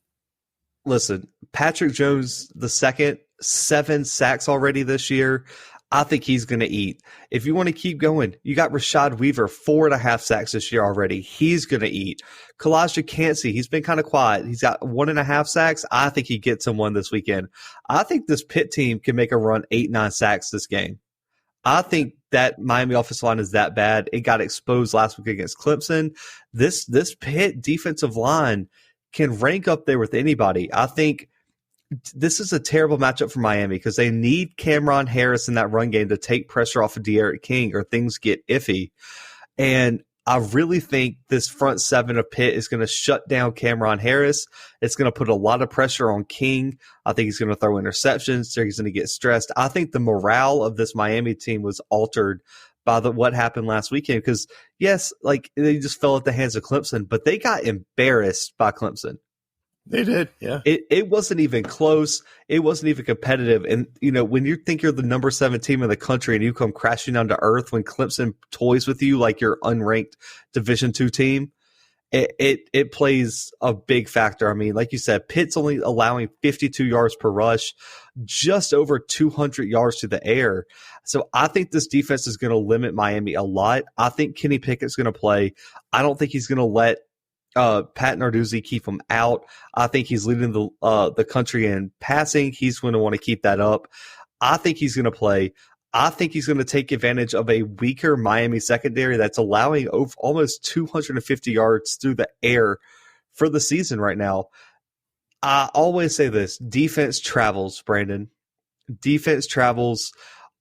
Listen, Patrick Jones II, 7 sacks already this year. I think he's going to eat. If you want to keep going, you got Rashad Weaver, 4.5 sacks this year already. He's going to eat. Kalijah Cansey, he's been kind of quiet. He's got 1.5 sacks. I think he gets him one this weekend. I think this Pitt team can make a run 8-9 sacks this game. I think that Miami offensive line is that bad. It got exposed last week against Clemson. This Pitt defensive line can rank up there with anybody. I think this is a terrible matchup for Miami because they need Cameron Harris in that run game to take pressure off of De'Aaron King or things get iffy. And I really think this front 7 of Pitt is going to shut down Cameron Harris. It's going to put a lot of pressure on King. I think he's going to throw interceptions. So he's going to get stressed. I think the morale of this Miami team was altered by what happened last weekend because, yes, like they just fell at the hands of Clemson, but they got embarrassed by Clemson. They did, yeah. It wasn't even close. It wasn't even competitive. And, when you think you're the number 7 team in the country and you come crashing down to earth when Clemson toys with you like your unranked Division II team, it plays a big factor. I mean, like you said, Pitt's only allowing 52 yards per rush, just over 200 yards to the air. So I think this defense is going to limit Miami a lot. I think Kenny Pickett's going to play. I don't think he's going to let Pat Narduzzi keep him out. I think he's leading the country in passing. He's going to want to keep that up. I think he's going to play. I think he's going to take advantage of a weaker Miami secondary that's allowing almost 250 yards through the air for the season right now. I always say this: defense travels, Brandon. Defense travels.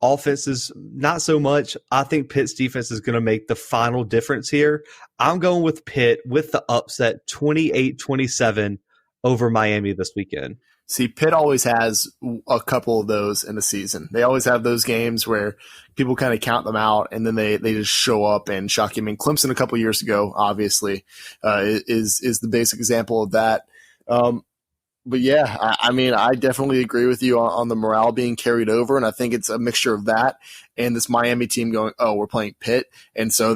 offenses, not so much. I think Pitt's defense is going to make the final difference here. I'm going with Pitt with the upset 28-27 over Miami this weekend. See, Pitt always has a couple of those in the season. They always have those games where people kind of count them out, and then they just show up and shock you. I mean, Clemson a couple of years ago, obviously, is the basic example of that. But yeah, I mean, I definitely agree with you on the morale being carried over, and I think it's a mixture of that and this Miami team going, oh, we're playing Pitt, and so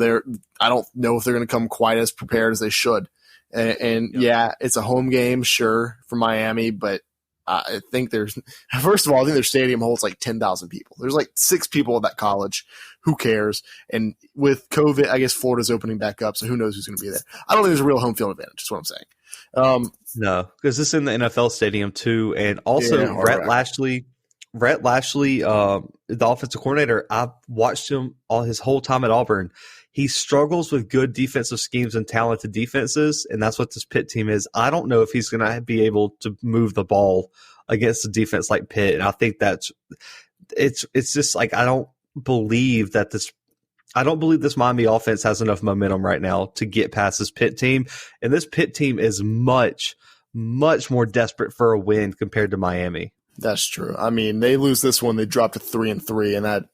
I don't know if they're going to come quite as prepared as they should. And yeah, it's a home game, sure, for Miami, but I think first of all, I think their stadium holds like 10,000 people. There's like 6 people at that college. Who cares? And with COVID, I guess Florida's opening back up, so who knows who's going to be there. I don't think there's a real home field advantage, is what I'm saying. No, because this is in the NFL stadium too. And also Rhett Lashley, the offensive coordinator, I've watched him all his whole time at Auburn. He struggles with good defensive schemes and talented defenses, and that's what this Pitt team is. I don't know if he's going to be able to move the ball against a defense like Pitt, and I think it's just like I don't believe this Miami offense has enough momentum right now to get past this Pitt team, and this Pitt team is much, much more desperate for a win compared to Miami. That's true. I mean, they lose this one, they drop to 3-3, and that.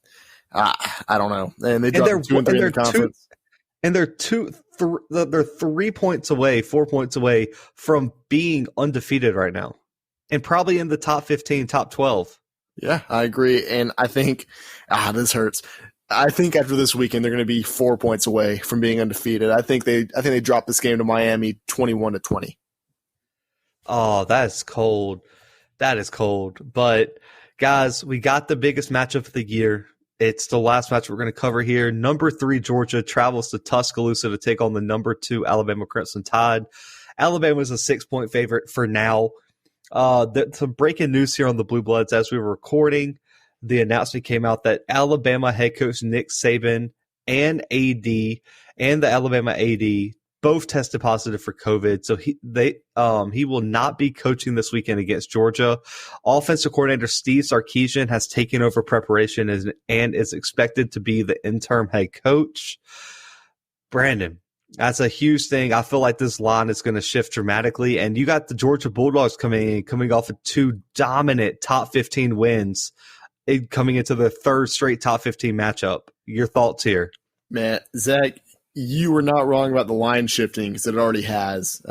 I don't know. And they dropped 2-3 in the conference. And they're 3 points away, 4 points away from being undefeated right now. And probably in the top 15, top 12. Yeah, I agree. And I think this hurts. I think after this weekend they're going to be 4 points away from being undefeated. I think they dropped this game to Miami 21-20. Oh, that's cold. That is cold. But guys, we got the biggest matchup of the year. It's the last match we're going to cover here. Number 3 Georgia travels to Tuscaloosa to take on the number 2 Alabama Crimson Tide. Alabama is a 6-point favorite for now. Some breaking news here on the Bluebloods as we were recording. The announcement came out that Alabama head coach Nick Saban and the Alabama AD both tested positive for COVID, so he will not be coaching this weekend against Georgia. Offensive coordinator Steve Sarkisian has taken over preparation and is expected to be the interim head coach. Brandon, that's a huge thing. I feel like this line is going to shift dramatically, and you got the Georgia Bulldogs coming off of 2 dominant top 15 wins, coming into the 3rd straight top 15 matchup. Your thoughts here? Man, Zach, you were not wrong about the line shifting because it already has.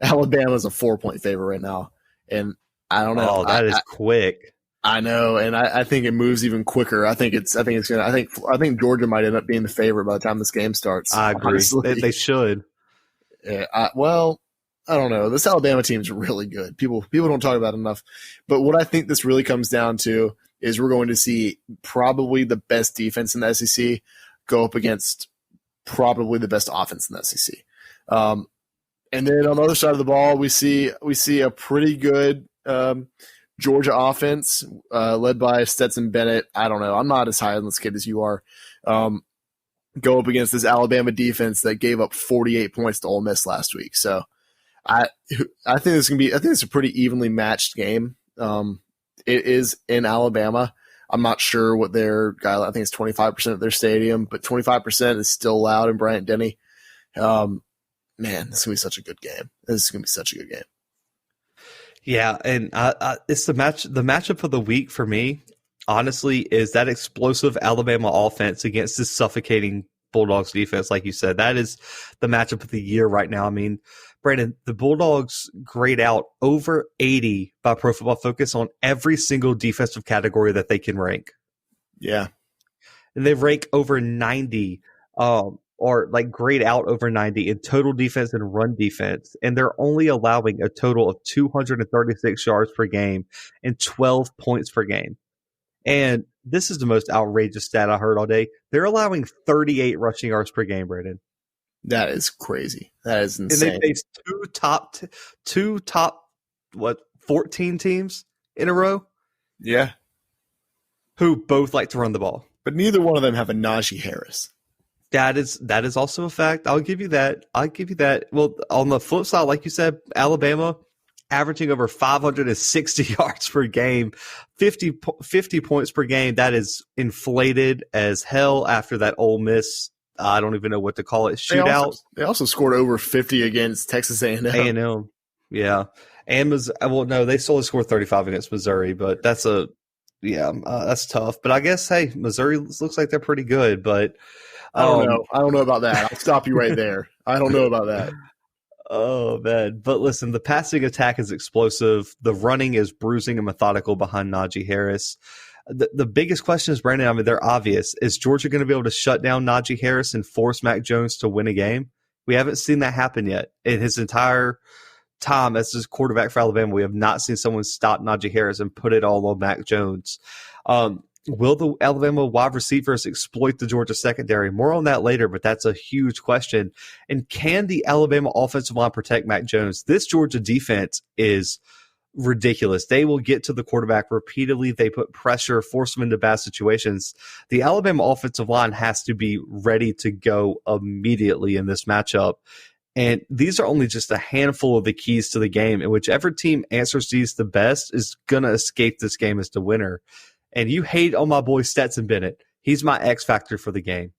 Alabama's a 4-point favorite right now, and I don't know. Oh, that is quick. I know, and I think it moves even quicker. I think Georgia might end up being the favorite by the time this game starts. I agree. They should. Yeah, I don't know. This Alabama team is really good. People don't talk about it enough. But what I think this really comes down to is we're going to see probably the best defense in the SEC go up against probably the best offense in the SEC. And then on the other side of the ball, we see a pretty good Georgia offense led by Stetson Bennett. I don't know. I'm not as high on this kid as you are. Go up against this Alabama defense that gave up 48 points to Ole Miss last week. So I think it's a pretty evenly matched game. It is in Alabama. I'm not sure what their guy. I think it's 25% of their stadium, but 25% is still loud in Bryant-Denny. Man, this is gonna be such a good game. Yeah, and it's the matchup of the week for me. Honestly, is that explosive Alabama offense against this suffocating Bulldogs defense, like you said. That is the matchup of the year right now. I mean, Brandon, the Bulldogs grade out over 80 by Pro Football Focus on every single defensive category that they can rank. Yeah. And they rank over 90, or like grade out over 90 in total defense and run defense. And they're only allowing a total of 236 yards per game and 12 points per game. And this is the most outrageous stat I heard all day. They're allowing 38 rushing yards per game, Brandon. That is crazy. That is insane. And they faced two top 14 teams in a row? Yeah. Who both like to run the ball. But neither one of them have a Najee Harris. That is also a fact. I'll give you that. Well, on the flip side, like you said, Alabama averaging over 560 yards per game, 50 points per game. That is inflated as hell after that Ole Miss, I don't even know what to call it, shootout. They also scored over 50 against Texas A&M. A&M, yeah. And no, they still scored 35 against Missouri, but that's that's tough. But I guess, hey, Missouri looks like they're pretty good, but I don't know. I don't know about that. I'll stop you right there. I don't know about that. Oh, man. But listen, the passing attack is explosive. The running is bruising and methodical behind Najee Harris. The biggest question is, Brandon, I mean, they're obvious. Is Georgia going to be able to shut down Najee Harris and force Mac Jones to win a game? We haven't seen that happen yet. In his entire time as his quarterback for Alabama, we have not seen someone stop Najee Harris and put it all on Mac Jones. Will the Alabama wide receivers exploit the Georgia secondary? More on that later, but that's a huge question. And can the Alabama offensive line protect Mac Jones? This Georgia defense is ridiculous. They will get to the quarterback repeatedly. They put pressure, force them into bad situations. The Alabama offensive line has to be ready to go immediately in this matchup. And these are only just a handful of the keys to the game. And whichever team answers these the best is going to escape this game as the winner. And you hate on my boy Stetson Bennett. He's my X factor for the game.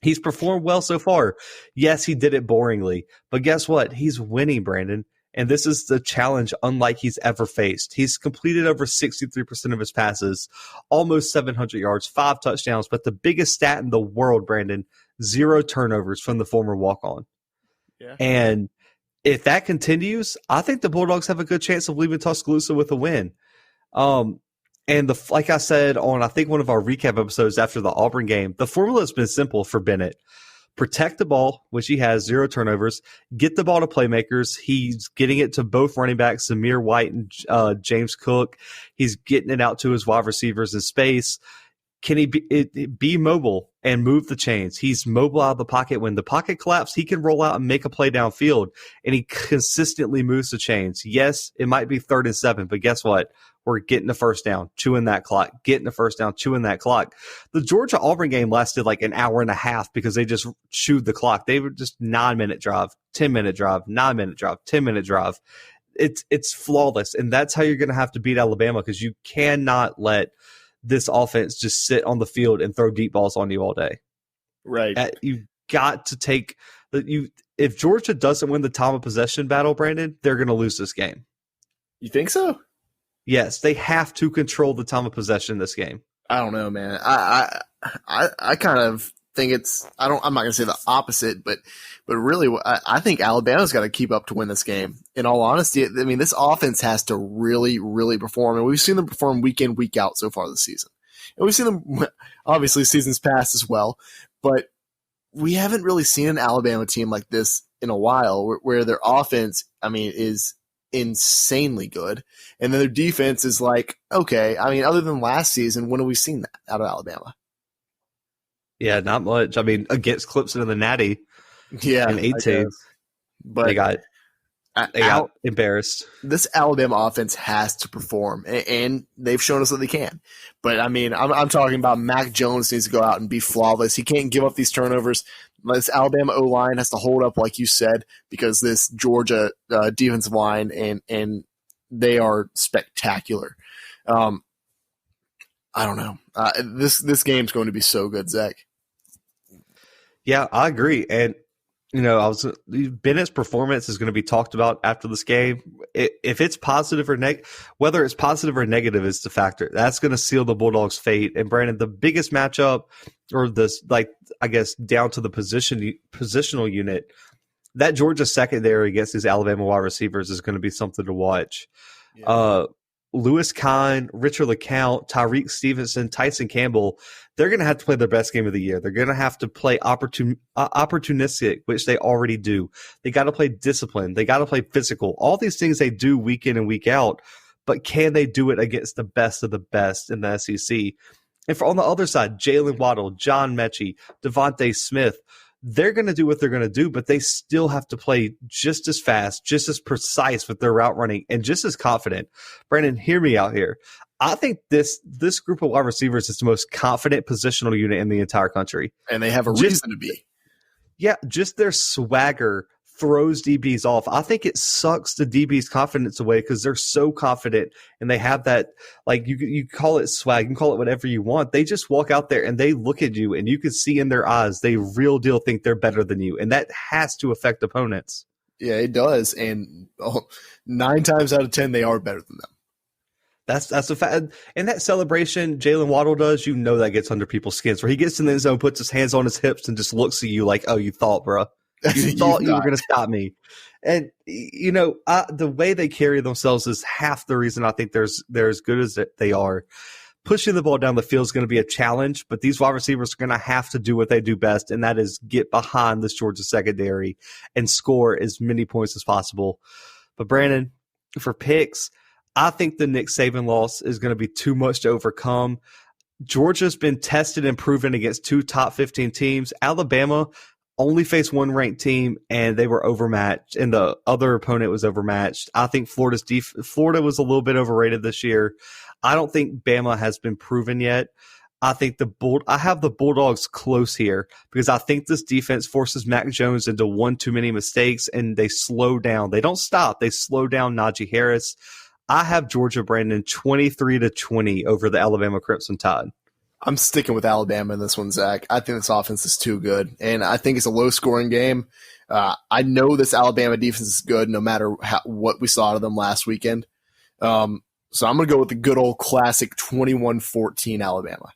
He's performed well so far. Yes, he did it boringly. But guess what? He's winning, Brandon. And this is the challenge unlike he's ever faced. He's completed over 63% of his passes, almost 700 yards, 5 touchdowns. But the biggest stat in the world, Brandon, 0 turnovers from the former walk-on. Yeah. And if that continues, I think the Bulldogs have a good chance of leaving Tuscaloosa with a win. And like I said on, I think, one of our recap episodes after the Auburn game, the formula has been simple for Bennett. Protect the ball, which he has, 0 turnovers. Get the ball to playmakers. He's getting it to both running backs, Zamir White and James Cook. He's getting it out to his wide receivers in space. Can he be mobile and move the chains? He's mobile out of the pocket. When the pocket collapses, he can roll out and make a play downfield, and he consistently moves the chains. Yes, it might be 3rd and 7, but guess what? We're getting the first down, chewing that clock, getting the first down, chewing that clock. The Georgia-Auburn game lasted like an hour and a half because they just chewed the clock. They were just 9-minute drive, 10-minute drive, 9-minute drive, 10-minute drive. It's flawless, and that's how you're going to have to beat Alabama, because you cannot let this offense just sit on the field and throw deep balls on you all day. Right. You've got to take – if Georgia doesn't win the time of possession battle, Brandon, they're going to lose this game. You think so? Yes, they have to control the time of possession in this game. I don't know, man. I kind of think I'm not going to say the opposite, but really I think Alabama's got to keep up to win this game. In all honesty, I mean, this offense has to really, really perform, and we've seen them perform week in, week out so far this season. And we've seen them, obviously, seasons past as well, but we haven't really seen an Alabama team like this in a while, where their offense, I mean, is insanely good, and then their defense is like, okay, I mean, other than last season, when have we seen that out of Alabama? Yeah, not much. I mean, against Clemson in the Natty, in 18, but they got embarrassed. This Alabama offense has to perform, and they've shown us that they can. But I mean, I'm talking about Mac Jones needs to go out and be flawless. He can't give up these turnovers. This Alabama O-line has to hold up, like you said, because this Georgia defensive line, and they are spectacular. I don't know. This game's going to be so good, Zach. Yeah, I agree. And, Bennett's performance is going to be talked about after this game. If it's positive or whether it's positive or negative is the factor. That's going to seal the Bulldogs' fate. And Brandon, the biggest matchup, or this, I guess, down to the positional unit, that Georgia secondary against these Alabama wide receivers is going to be something to watch. Yeah. Lewis Kine, Richard LeCount, Tyreek Stevenson, Tyson Campbell, they're going to have to play their best game of the year. They're going to have to play opportunistic, which they already do. They got to play disciplined. They got to play physical. All these things they do week in and week out, but can they do it against the best of the best in the SEC? And on the other side, Jalen Waddle, John Mechie, Devontae Smith, they're going to do what they're going to do, but they still have to play just as fast, just as precise with their route running, and just as confident. Brandon, hear me out here. I think this group of wide receivers is the most confident positional unit in the entire country. And they have a reason to be. Yeah, just their swagger throws DBs off. I think it sucks the DB's confidence away because they're so confident and they have that, like, you call it swag, you can call it whatever you want. They just walk out there and they look at you and you can see in their eyes they real deal think they're better than you, and that has to affect opponents. Yeah, it does, and 9 times out of 10 they are better than them. That's a fact. And that celebration Jalen Waddle does, that gets under people's skins, where he gets in the end zone, puts his hands on his hips, and just looks at you like, oh, you thought, bro. You thought you were going to stop me. And, the way they carry themselves is half the reason I think they're as good as they are. Pushing the ball down the field is going to be a challenge, but these wide receivers are going to have to do what they do best, and that is get behind this Georgia secondary and score as many points as possible. But, Brandon, for picks, I think the Nick Saban loss is going to be too much to overcome. Georgia's been tested and proven against 2 top 15 teams. Alabama only faced 1 ranked team, and they were overmatched, and the other opponent was overmatched. I think Florida was a little bit overrated this year. I don't think Bama has been proven yet. I think I have the Bulldogs close here because I think this defense forces Mac Jones into one too many mistakes, and they slow down. They don't stop. They slow down Najee Harris. I have Georgia, Brandon, 23-20 over the Alabama Crimson Tide. I'm sticking with Alabama in this one, Zach. I think this offense is too good, and I think it's a low-scoring game. I know this Alabama defense is good no matter what we saw out of them last weekend. So I'm going to go with the good old classic 21-14 Alabama.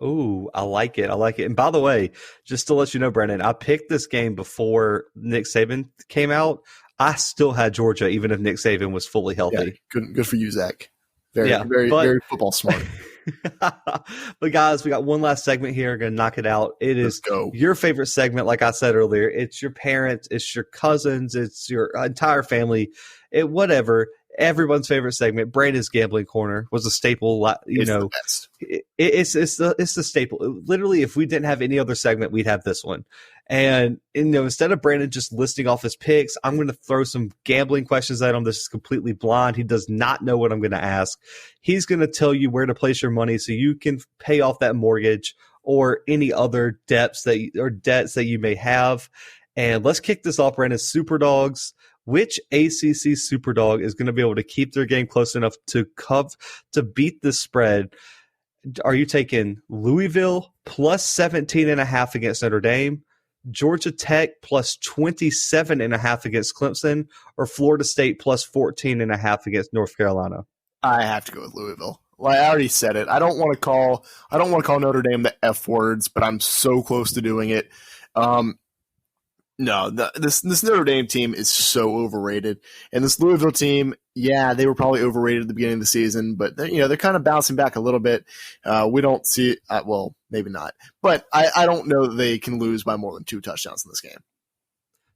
Ooh, I like it. And by the way, just to let you know, Brandon, I picked this game before Nick Saban came out. I still had Georgia, even if Nick Saban was fully healthy. Yeah, good for you, Zach. Very football smart. But guys, we got one last segment here. Going to knock it out. It is your favorite segment, like I said earlier. It's your parents, it's your cousins, it's your entire family, whatever. Everyone's favorite segment. Brandon's Gambling Corner was a staple. The best. It's the staple. Literally, if we didn't have any other segment, we'd have this one. And instead of Brandon just listing off his picks, I'm going to throw some gambling questions at him. This is completely blind. He does not know what I'm going to ask. He's going to tell you where to place your money so you can pay off that mortgage or any other debts that you may have. And let's kick this off, Brandon. Super Dogs. Which ACC Superdog is going to be able to keep their game close enough to beat the spread? Are you taking Louisville plus 17.5 against Notre Dame, Georgia Tech plus 27.5 against Clemson, or Florida State plus 14.5 against North Carolina? I have to go with Louisville. Well, I already said it. I don't want to call Notre Dame the F words, but I'm so close to doing it. No, this Notre Dame team is so overrated, and this Louisville team, yeah, they were probably overrated at the beginning of the season, but they're kind of bouncing back a little bit. We don't see, well, maybe not, but I don't know that they can lose by more than 2 touchdowns in this game.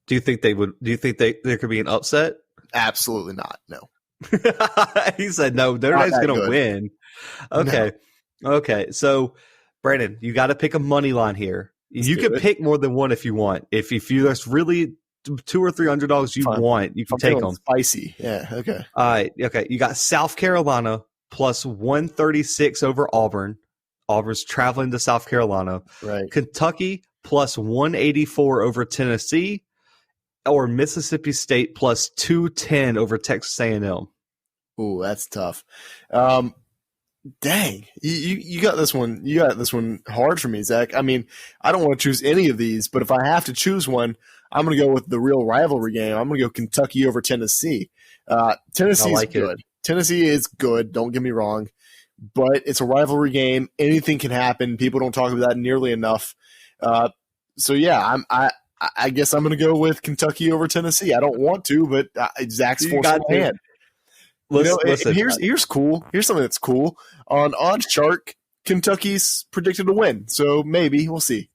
Do you think they would? Do you think there could be an upset? Absolutely not. No. He said no. Notre Dame's going to win. Okay, no. Okay. So, Brandon, you got to pick a money line here. You can pick more than one if you want. If there's really 2 or 3 underdogs you want, you can take them. Spicy. Yeah, okay. All right, okay. You got South Carolina plus 136 over Auburn. Auburn's traveling to South Carolina. Right. Kentucky plus 184 over Tennessee, or Mississippi State plus 210 over Texas A&M. Ooh, that's tough. Dang, you got this one. You got this one hard for me, Zach. I mean, I don't want to choose any of these, but if I have to choose one, I'm going to go with the real rivalry game. I'm going to go Kentucky over Tennessee. Tennessee is good. Tennessee is good. Don't get me wrong, but it's a rivalry game. Anything can happen. People don't talk about that nearly enough. So yeah, I guess I'm going to go with Kentucky over Tennessee. I don't want to, but Zach's forcing my hand. Listen, here's cool. Here's something that's cool. On Odds Chart, Kentucky's predicted to win, so maybe we'll see.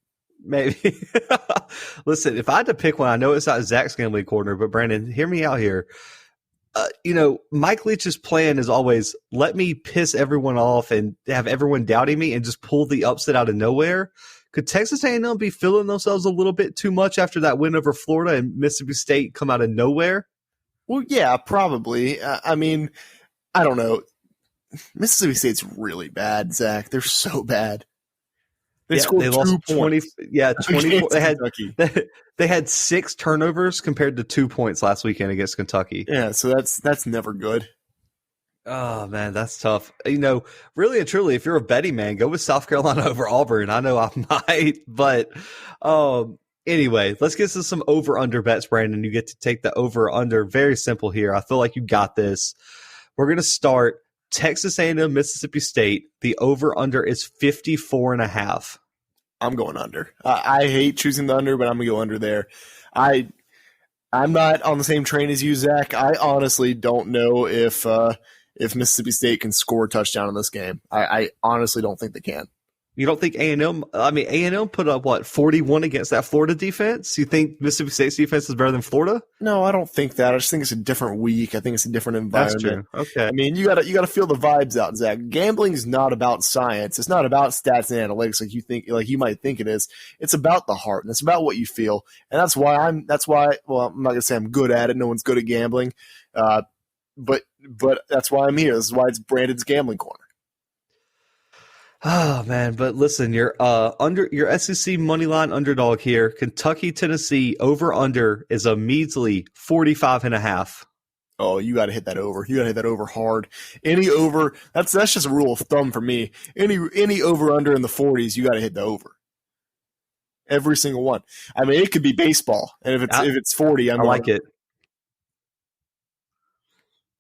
Maybe. Listen, if I had to pick one, I know it's not Zach's gambling corner, but Brandon, hear me out here. Mike Leach's plan is always let me piss everyone off and have everyone doubting me and just pull the upset out of nowhere. Could Texas A&M be feeling themselves a little bit too much after that win over Florida and Mississippi State come out of nowhere? Well, yeah, probably. I mean, I don't know. Mississippi State's really bad, Zach. They're so bad. They scored they 2 lost points. 24. Kentucky. They had 6 turnovers compared to 2 points last weekend against Kentucky. Yeah, so that's never good. Oh man, that's tough. Really and truly, if you're a betting man, go with South Carolina over Auburn. I know I might, but anyway, let's get to some over/under bets, Brandon. You get to take the over/under. Very simple here. I feel like you got this. We're gonna start Texas A&M, Mississippi State. The over/under is 54.5. I'm going under. I hate choosing the under, but I'm gonna go under there. I'm not on the same train as you, Zach. I honestly don't know if Mississippi State can score a touchdown in this game. I honestly don't think they can. You don't think A&M? I mean, A&M put up, 41 against that Florida defense? You think Mississippi State's defense is better than Florida? No, I don't think that. I just think it's a different week. I think it's a different environment. That's true. Okay. I mean, you gotta feel the vibes out, Zach. Gambling is not about science. It's not about stats and analytics like you might think it is. It's about the heart, and it's about what you feel. And that's why I'm not gonna say I'm good at it. No one's good at gambling. But that's why I'm here. This is why it's Brandon's Gambling Corner. Oh man, but listen, you're under your SEC moneyline underdog here. Kentucky, Tennessee over/under is a measly 45.5. Oh, you got to hit that over. You got to hit that over hard. Any over, that's just a rule of thumb for me. Any over/under in the 40s, you got to hit the over. Every single one. I mean, it could be baseball, and if it's 40, I like it.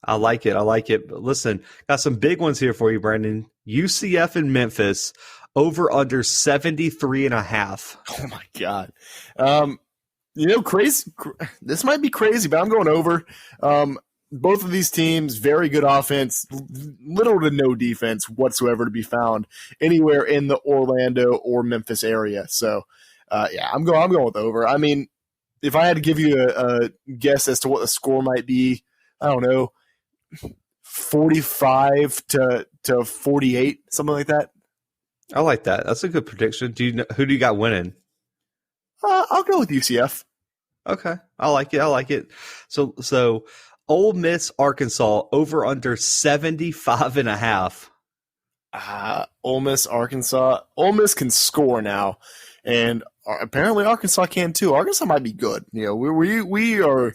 I like it. But listen, got some big ones here for you, Brandon. UCF and Memphis over/under 73.5. Oh my God. Crazy. This might be crazy, but I'm going over. Both of these teams, very good offense, little to no defense whatsoever to be found anywhere in the Orlando or Memphis area. So, I'm going with over. I mean, if I had to give you a guess as to what the score might be, I don't know, 45 to 48, something like that. I like that. That's a good prediction. Who do you got winning? I'll go with UCF. Okay, I like it. So Ole Miss, Arkansas over/under 75.5. Ole Miss, Arkansas. Ole Miss can score now, and apparently Arkansas can too. Arkansas might be good. We are.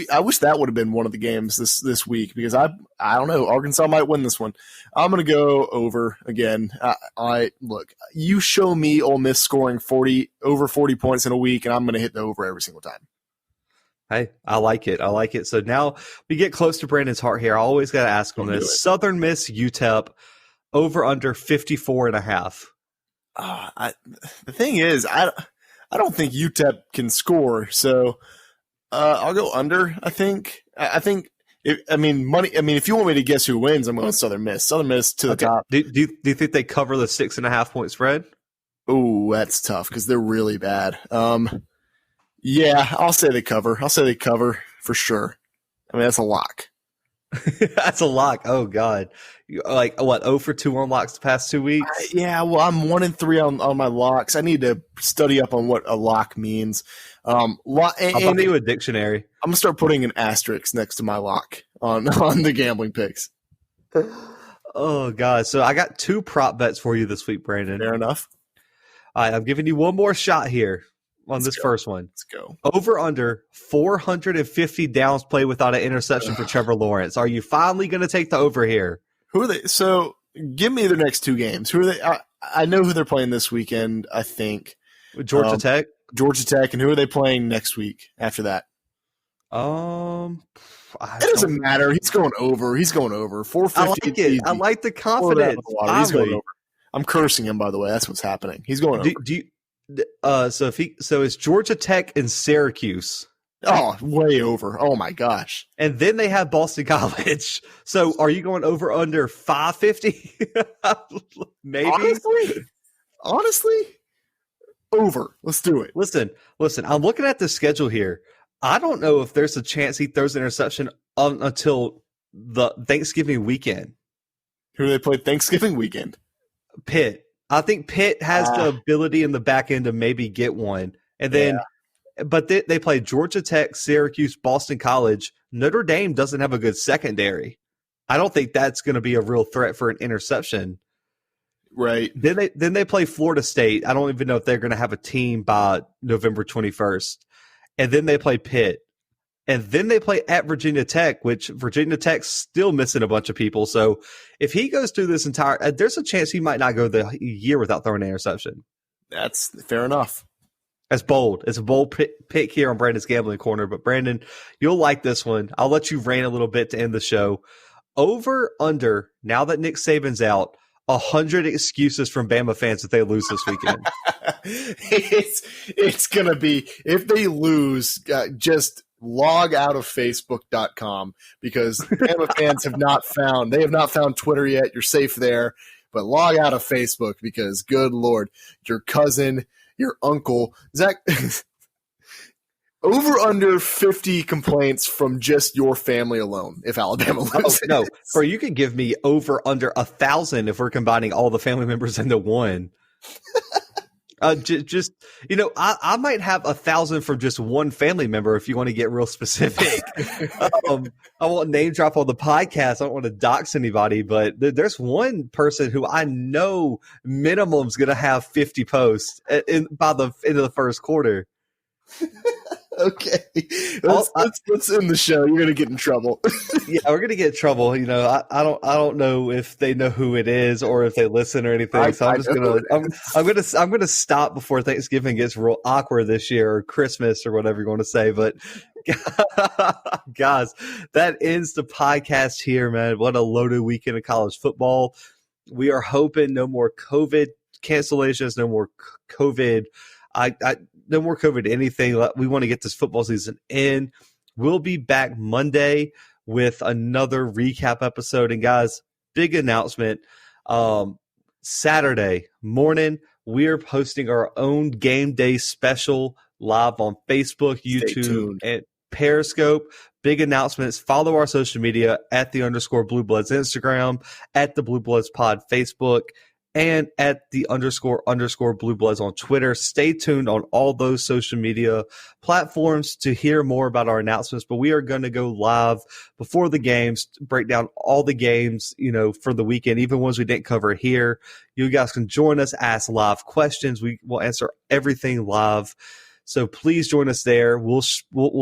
I wish that would have been one of the games this week because I don't know, Arkansas might win this one. I'm gonna go over again. Look, you show me Ole Miss scoring over 40 points in a week, and I'm gonna hit the over every single time. Hey, I like it. So now we get close to Brandon's heart here. I always got to ask him this. Southern Miss, UTEP over/under 54.5. The thing is, I don't think UTEP can score, so. I'll go under. I think. If you want me to guess who wins, I'm going Southern Miss. Southern Miss to the top. Do you think they cover the 6.5 point spread? Oh, that's tough because they're really bad. Yeah, I'll say they cover. I'll say they cover for sure. I mean, that's a lock. That's a lock. Oh God, like what? 0 for 2 on locks the past 2 weeks. Well, I'm 1 and 3 on my locks. I need to study up on what a lock means. I'll buy you a dictionary. I'm gonna start putting an asterisk next to my lock on the gambling picks. Oh God! So I got 2 prop bets for you this week, Brandon. Fair enough. All right, I'm giving you one more shot here on this first one. Let's go. Over/under 450 downs played without an interception for Trevor Lawrence. Are you finally going to take the over here? Who are they? So give me their next 2 games. Who are they? I know who they're playing this weekend, I think. Georgia Tech? Georgia Tech. And who are they playing next week after that? It doesn't matter. He's going over. 450. I like it. I like the confidence. He's going over. I'm cursing him, by the way. That's what's happening. He's going over. So it's Georgia Tech and Syracuse. Oh, way over. Oh my gosh. And then they have Boston College. So are you going over/under 550? Maybe. Honestly, over. Let's do it. Listen. I'm looking at the schedule here. I don't know if there's a chance he throws an interception until the Thanksgiving weekend. Who do they play Thanksgiving weekend? Pitt. I think Pitt has the ability in the back end to maybe get one. And then, but they play Georgia Tech, Syracuse, Boston College. Notre Dame doesn't have a good secondary. I don't think that's going to be a real threat for an interception. Right. Then they play Florida State. I don't even know if they're going to have a team by November 21st. And then they play Pitt. And then they play at Virginia Tech, which Virginia Tech's still missing a bunch of people. So if he goes through this entire, there's a chance he might not go the year without throwing an interception. That's fair enough. That's bold. It's a bold pick here on Brandon's Gambling Corner. But Brandon, you'll like this one. I'll let you rant a little bit to end the show. Over, under, now that Nick Saban's out, 100 excuses from Bama fans if they lose this weekend. It's going to be, if they lose, just log out of Facebook.com, because Bama fans have not found Twitter yet. You're safe there, but log out of Facebook, because good Lord, your cousin, your uncle, Zach, over under 50 complaints from just your family alone if Alabama loses. Oh, no, bro, you could give me over under 1,000 if we're combining all the family members into one. Just, I might have 1,000 from just one family member if you want to get real specific. I won't name drop on the podcast. I don't want to dox anybody, but there's one person who I know minimum's going to have 50 posts by the end of the first quarter. Okay, let's end the show. You're gonna get in trouble. Yeah, we're gonna get in trouble. I don't know if they know who it is or if they listen or anything. So I'm gonna stop before Thanksgiving gets real awkward this year, or Christmas, or whatever you want to say. But guys, that ends the podcast here, man. What a loaded weekend of college football. We are hoping no more COVID cancellations, no more COVID. No more COVID anything. We want to get this football season in. We'll be back Monday with another recap episode. And guys, big announcement. Saturday morning, we're posting our own game day special live on Facebook, YouTube, and Periscope. Big announcements. Follow our social media at the _Bluebloods Instagram, at the Bluebloods Pod Facebook, and at the __ Blue Bloods on Twitter. Stay tuned on all those social media platforms to hear more about our announcements. But we are going to go live before the games, break down all the games, for the weekend, even ones we didn't cover here. You guys can join us, ask live questions. We will answer everything live. So please join us there. We'll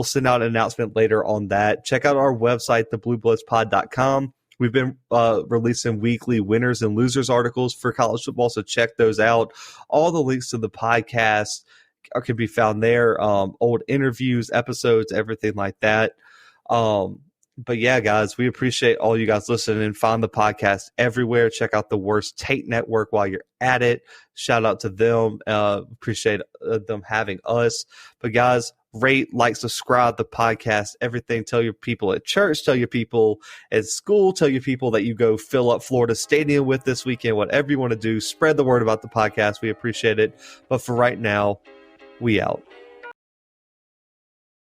send out an announcement later on that. Check out our website, thebluebloodspod.com. We've been releasing weekly winners and losers articles for college football, so check those out. All the links to the podcast can be found there, old interviews, episodes, everything like that. But yeah, guys, we appreciate all you guys listening, and find the podcast everywhere. Check out the Worst Take Network while you're at it. Shout out to them. Appreciate them having us. But guys, rate, like, subscribe the podcast, everything. Tell your people at church, tell your people at school, tell your people that you go fill up Florida Stadium with this weekend. Whatever you want to do, spread the word about the podcast. We appreciate it. But for right now, we out.